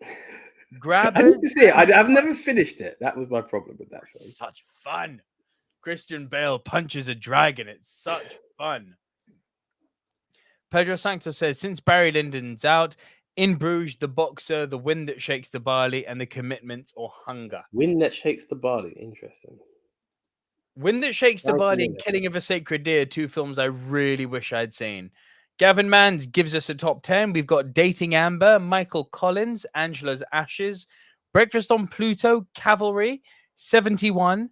I need to see it. I've never finished it. That was my problem with that film. Such fun. Christian Bale punches a dragon. It's such fun. Pedro Sancto says, since Barry Lyndon's out, In Bruges, The Boxer, The Wind That Shakes the Barley, and The Commitment or Hunger. Wind That Shakes the Barley. Interesting. Wind That Shakes the Barley and Killing of a Sacred Deer, 2 films I really wish I'd seen. Gavin Manns gives us a top 10. We've got Dating Amber, Michael Collins, Angela's Ashes, Breakfast on Pluto, Cavalry, 71,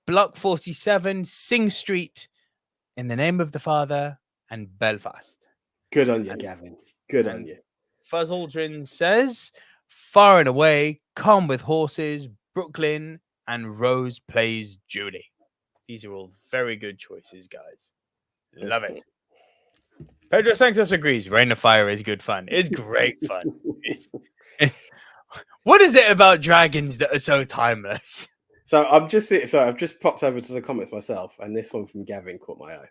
Block 47, Sing Street, In the Name of the Father, and Belfast. Good on you, Gavin. Good on you. Fuzz Aldrin says Far and Away, Calm with Horses, Brooklyn, and Rose Plays Judy. These are all very good choices, guys. Love it. Pedro Sanctos agrees. Reign of Fire is good fun. It's great fun. What is it about dragons that are so timeless? So I've just popped over to the comments myself, and this one from Gavin caught my eye.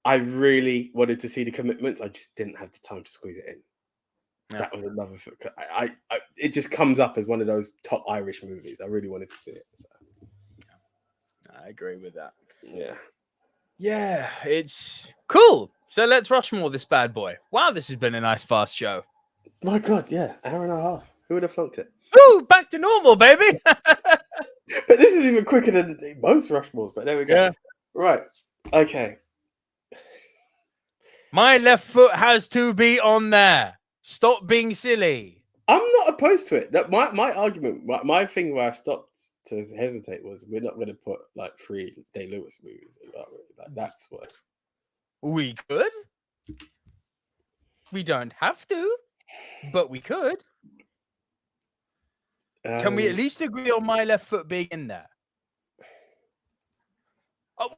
I really wanted to see The Commitment. I just didn't have the time to squeeze it in. Yeah. That was another. It just comes up as one of those top Irish movies. I really wanted to see it. So. I agree with that. Yeah, it's cool. So let's Rushmore this bad boy. Wow, this has been a nice fast show. My God, yeah, hour and a half. Who would have flunked it? Ooh, back to normal, baby. But this is even quicker than most Rushmores. But there we go. Yeah. Right. Okay. My Left Foot has to be on there. Stop being silly. I'm not opposed to it. My argument, my thing where I stopped to hesitate was we're not going to put like 3 Day-Lewis movies. That's what. We could. We don't have to, but we could. Can we at least agree on My Left Foot being in there? Oh,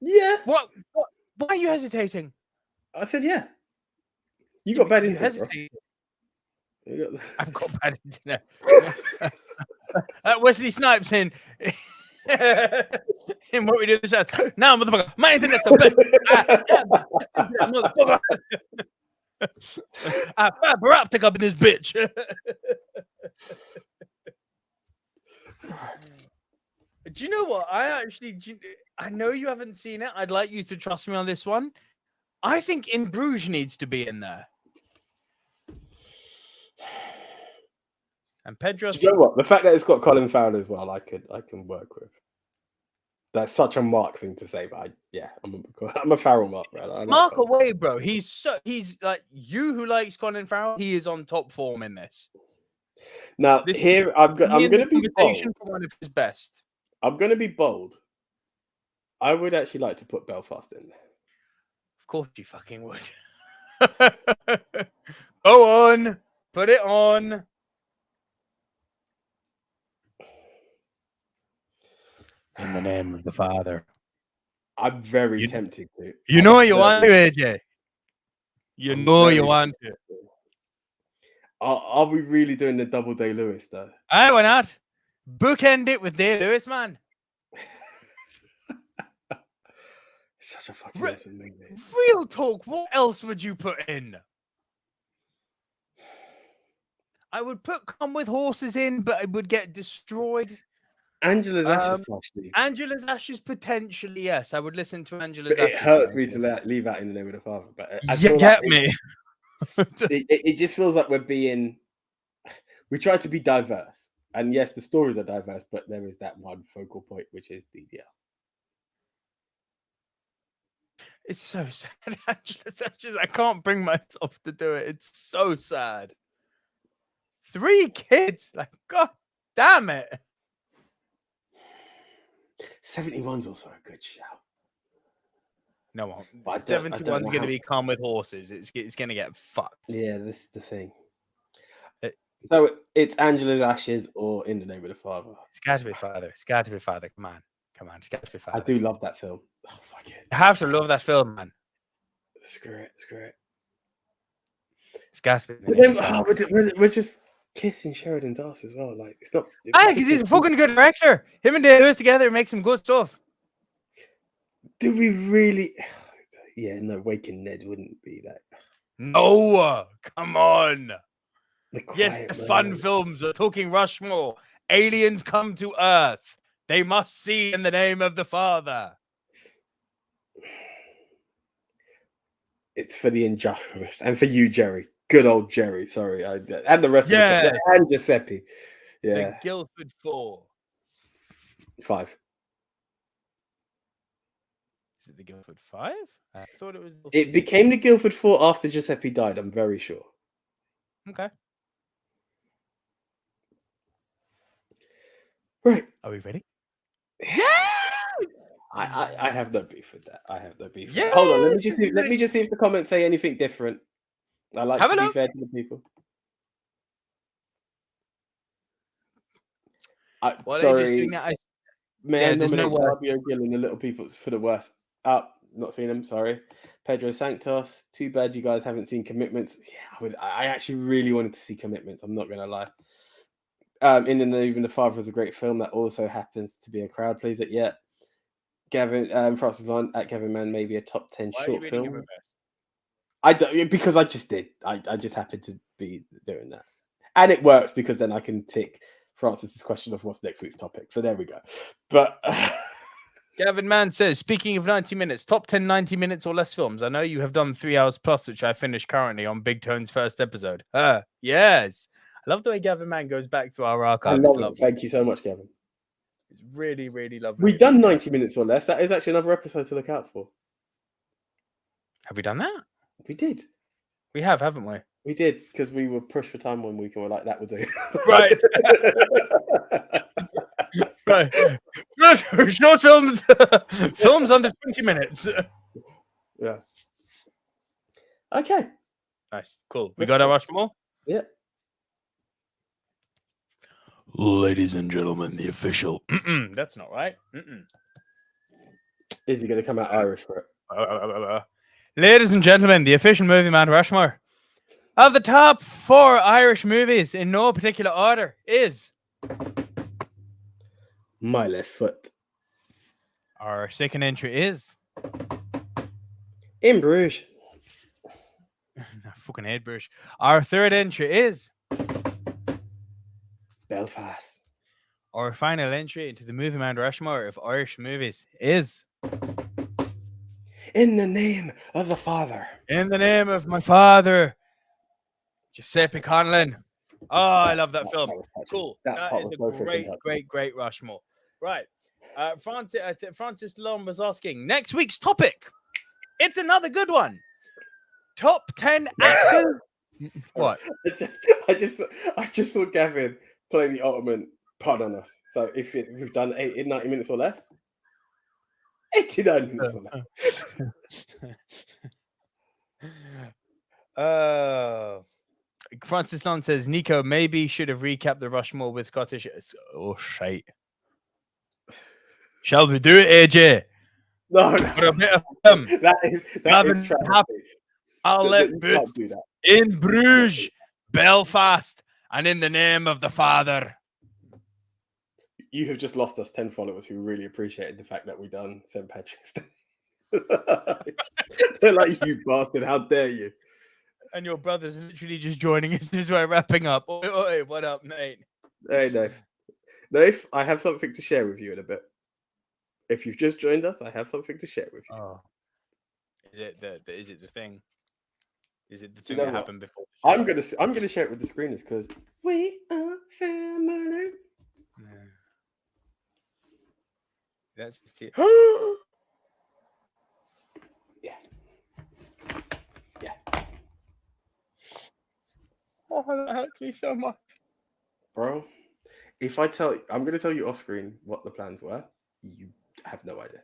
yeah. What? Why are you hesitating? I said yeah. You got bad internet. I've got bad internet. Wesley Snipes in What We Do This House. Now, motherfucker, my internet's the best. Motherfucker. Fiber optic up in this bitch. Do you know what? I know you haven't seen it. I'd like you to trust me on this one. I think In Bruges needs to be in there. And Pedro's. Do you know what? The fact that it's got Colin Farrell as well, I can work with. That's such a Mark thing to say, but I'm a Farrell Mark, bro. Mark away, bro. He's like you who likes Colin Farrell. He is on top form in this. Now here I'm going to be bold. For one of his best. I'm going to be bold. I would actually like to put Belfast in there. Of course you fucking would. Go on. Put it on. In the name of the Father. I'm very tempted to. You know you want to, AJ. You know you want to. Are we really doing the double Day-Lewis, though? Aye, why not? Bookend it with Day-Lewis, man. Such a fucking awesome movie. Real talk, what else would you put in? I would put Come With Horses in, but it would get destroyed. Angela's Ashes, actually. Angela's Ashes, potentially, yes. I would listen to Angela's Ashes. It hurts me to leave out In the Name of the Father. But you get me. It just feels like we try to be diverse. And yes, the stories are diverse, but there is that one focal point, which is DDL. It's so sad. Angela's Ashes, I can't bring myself to do it. It's so sad. 3 kids. Like, God damn it. 71's also a good shout. No, 71's going to be Come With Horses. It's going to get fucked. Yeah, this is the thing. So it's Angela's Ashes or In the Name of the Father. It's got to be Father. It's got to be Father. Come on. It's got to be Father. I do love that film. Oh, fuck it. You have to love that film, man. Screw it. It's got to be. We're just kissing Sheridan's ass as well. Like, it's not. Because he's a fucking good director. Him and Day-Lewis together make some good stuff. Do we really? Yeah, no. Waking Ned wouldn't be that. No, come on. Yes, the fun films. We're talking Rushmore. Aliens come to Earth. They must see In the Name of the Father. It's for the enjoyment and for you, Jerry. Good old Jerry. Sorry, and the rest of the and Giuseppe. Yeah, the Guildford 4. 5. Is it the Guildford 5? I thought it was. It became the Guildford 4 after Giuseppe died. I'm very sure. Okay. Right. Are we ready? Yes. I have no beef with that. Yes! Hold on. Let me just see if the comments say anything different. I like to be fair to the people. Sorry. Man, there's no Darby O'Gill and the Little People for the worst. Not seen them. Sorry. Pedro Sanctos. Too bad you guys haven't seen Commitments. Yeah, I actually really wanted to see Commitments. I'm not gonna lie. In the Name of the Father was a great film that also happens to be a crowd pleaser. Yeah. Gavin, Francis Vaughn at Kevin Mann, maybe a top 10 short film. I don't, because I just did. I just happened to be doing that, and it works because then I can tick Francis's question of what's next week's topic. So there we go. But Gavin Mann says, speaking of 90 minutes, top 10 90 minutes or less films. I know you have done 3 hours plus, which I finished currently on Big Tone's first episode. Yes. I love the way Gavin Mann goes back to our archive. I love it. Thank you so much, Gavin. It's really, really lovely. We've done 90 minutes or less. That is actually another episode to look out for. Have we done that? We did. We have, haven't we? We did, because we were pushed for time one week and we're like, that would do. Right. Right. Short films. Films under 20 minutes. Yeah. Okay. Nice. Cool. We got our Rushmore? Yeah. Ladies and gentlemen, the official. That's not right. Is he going to come out Irish for it? Ladies and gentlemen, the official Movie Mount Rushmore of the top 4 Irish movies in no particular order is My Left Foot. Our second entry is In Bruges. Fucking head Bruges. Our third entry is Belfast. Our final entry into the Movie Mount Rushmore of Irish movies is In the name of the Father. In the name of my father, Giuseppe Conlon. Oh, I love that film. Cool. That is a great Rushmore. Right. Francis Long was asking, next week's topic. It's another good one. Top 10 actors. What? I just saw Gavin playing the ultimate pod on us. So if we've done 90 minutes or less, 89 minutes or less. Francis Long says, Nico maybe should have recapped the Rushmore with Scottish. Oh, shite. Shall we do it, AJ? No. For a bit of film. that is I'll let Boots do that. In Bruges, Belfast, and in the name of the Father. You have just lost us 10 followers who really appreciated the fact that we done St. Patrick's Day. They're like, you bastard, how dare you? And your brother's literally just joining us as we're wrapping up. Oi, what up, Nate? Hey, Nath, I have something to share with you in a bit. If you've just joined us, I have something to share with you. Oh. Is it the thing? Is it the thing that happened before? I'm gonna share it with the screeners because we are family. Yeah. That's just it. Yeah. Oh, that hurts me so much, bro. If I tell you, I'm going to tell you off screen what the plans were. You have no idea.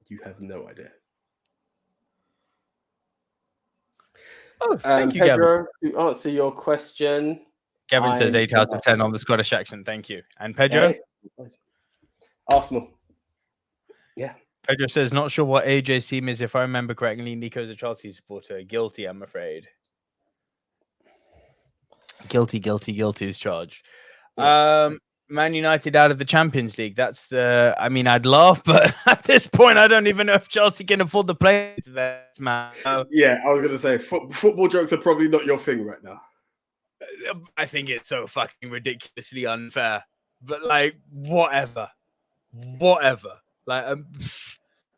You have no idea. Oh, thank you, Pedro, Gavin. To answer your question, Gavin says 8 out of 10 on the Scottish accent. Thank you. And Pedro? Arsenal. Yeah. Pedro says, not sure what AJ's team is. If I remember correctly, Nico's a Chelsea supporter. Guilty, I'm afraid. Guilty is charged. Yeah. Man United out of the Champions League. That's I'd laugh, but at this point, I don't even know if Chelsea can afford the play to that, man. Yeah, I was going to say, football jokes are probably not your thing right now. I think it's so fucking ridiculously unfair. But, like, whatever. Like,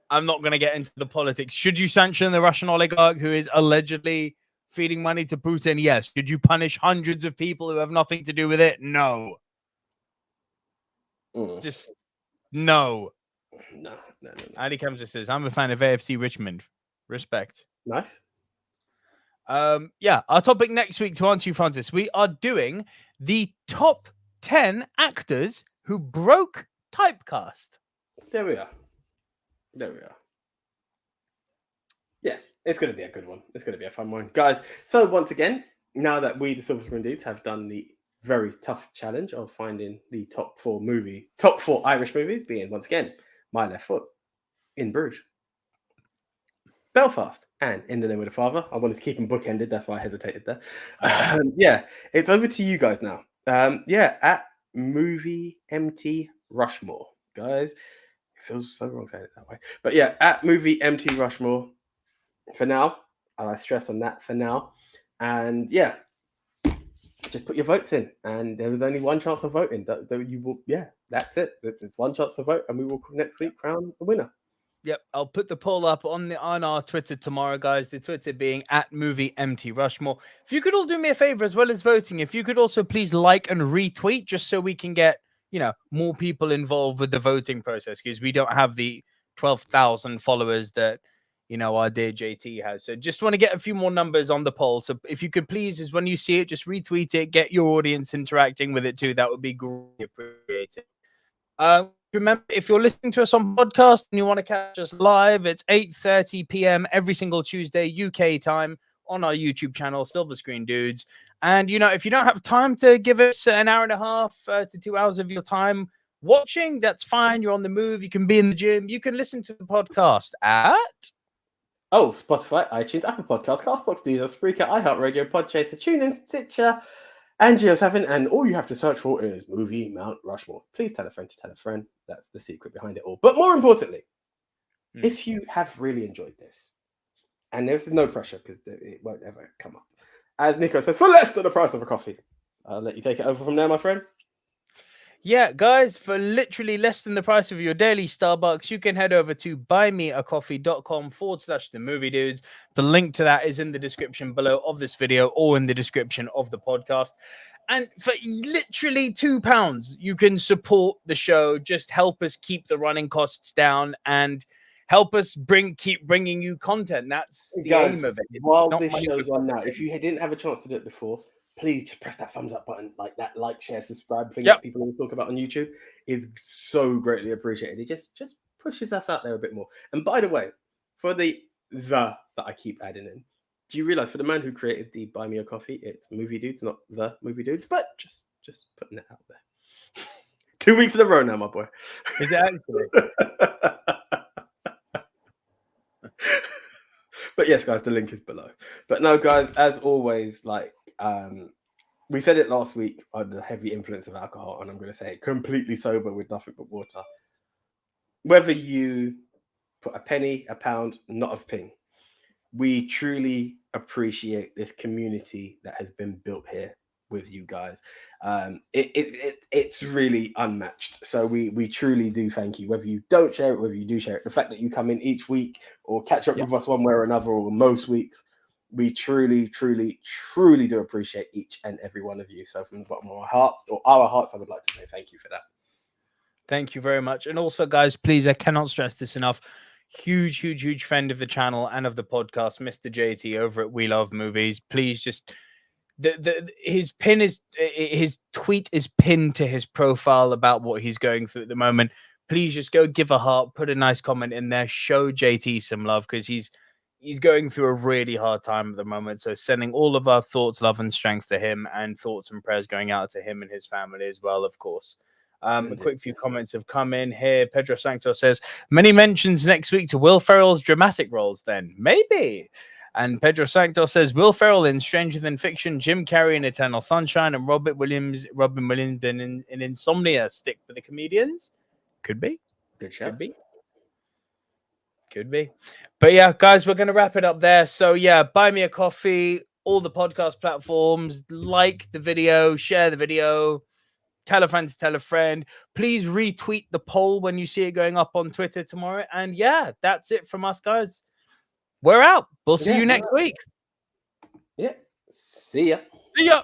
I'm not going to get into the politics. Should you sanction the Russian oligarch who is allegedly feeding money to Putin? Yes. Should you punish hundreds of people who have nothing to do with it? No. Just no. No. Ali Kamsa says, I'm a fan of AFC Richmond. Respect. Nice. Yeah, our topic next week, to answer you, Francis, we are doing the top 10 actors who broke typecast. There we are. Yes, it's going to be a good one. It's going to be a fun one. Guys, so once again, now that we, the Silver Screen Dudes, have done the very tough challenge of finding the top four Irish movies, being, once again, My Left Foot, In Bruges, Belfast, and In the Name of the Father. I wanted to keep them bookended. That's why I hesitated there. Yeah, it's over to you guys now. At Movie MT Rushmore, guys. It feels so wrong saying it that way. But yeah, at Movie MT Rushmore for now. And I stress on that for now. And yeah, just put your votes in. And there was only one chance of voting. That you will, that's it. There's one chance to vote, and we will next week crown the winner. Yep, I'll put the poll up on our Twitter tomorrow, guys. The Twitter being at Movie MT Rushmore. If you could all do me a favor, as well as voting, if you could also please like and retweet, just so we can get more people involved with the voting process, because we don't have the 12,000 followers that our dear JT has. So just want to get a few more numbers on the poll. So if you could please, is when you see it, just retweet it, get your audience interacting with it too. That would be greatly appreciated. Remember, if you're listening to us on podcast and you want to catch us live, it's 8:30 p.m. every single Tuesday, UK time, on our YouTube channel, Silver Screen Dudes. And, if you don't have time to give us an hour and a half to 2 hours of your time watching, that's fine. You're on the move. You can be in the gym. You can listen to the podcast at... Spotify, iTunes, Apple Podcasts, Castbox, Deezer, Spreaker, iHeartRadio, Podchaser, TuneIn, Stitcher, and Geo7, and all you have to search for is Movie Mount Rushmore. Please tell a friend to tell a friend. That's the secret behind it all. But more importantly, if you have really enjoyed this, and there's no pressure because it won't ever come up, as Nico says, for less than the price of a coffee. I'll let you take it over from there, my friend. Yeah, guys, for literally less than the price of your daily Starbucks, you can head over to buymeacoffee.com/the movie dudes. The link to that is in the description below of this video or in the description of the podcast. And for literally £2, you can support the show, just help us keep the running costs down and help us keep bringing you content. That's the aim of it. While this show's on now, if you didn't have a chance to do it before, please just press that thumbs up button, like that share, subscribe thing that people talk about on YouTube is so greatly appreciated. It just pushes us out there a bit more. And by the way, for the that I keep adding in, do you realize for the man who created the Buy Me a Coffee, it's Movie Dudes, not the Movie Dudes, but just putting it out there. 2 weeks in a row now, my boy. Is it actually? But yes, guys, the link is below. But no, guys, as always, like we said it last week, under the heavy influence of alcohol, and I'm going to say it, completely sober with nothing but water. Whether you put a penny, a pound, not a thing, we truly appreciate this community that has been built here with you guys. It's really unmatched. So we truly do thank you. Whether you don't share it, whether you do share it, the fact that you come in each week or catch up with us one way or another, or most weeks, we truly do appreciate each and every one of you. So from the bottom of our hearts, I would like to say thank you for that. Thank you very much. And also, guys, please, I cannot stress this enough. Huge friend of the channel and of the podcast, Mr. JT over at We Love Movies. Please just his tweet is pinned to his profile about what he's going through at the moment. Please just go give a heart, put a nice comment in there, show JT some love, because he's going through a really hard time at the moment. So sending all of our thoughts, love, and strength to him, and thoughts and prayers going out to him and his family as well, of course. A quick few comments have come in here. Pedro Sanctor says, many mentions next week to Will Ferrell's dramatic roles then. Maybe. And Pedro Sanctor says, Will Ferrell in Stranger Than Fiction, Jim Carrey in Eternal Sunshine, and Robin Williams in Insomnia stick with the comedians. Could be. Good shout. Could be. But yeah, guys, we're going to wrap it up there. So yeah, buy me a coffee, all the podcast platforms, like the video, share the video, tell a friend to tell a friend. Please retweet the poll when you see it going up on Twitter tomorrow. And yeah, that's it from us, guys. We're out. We'll see you next week. Yeah. See ya. See ya.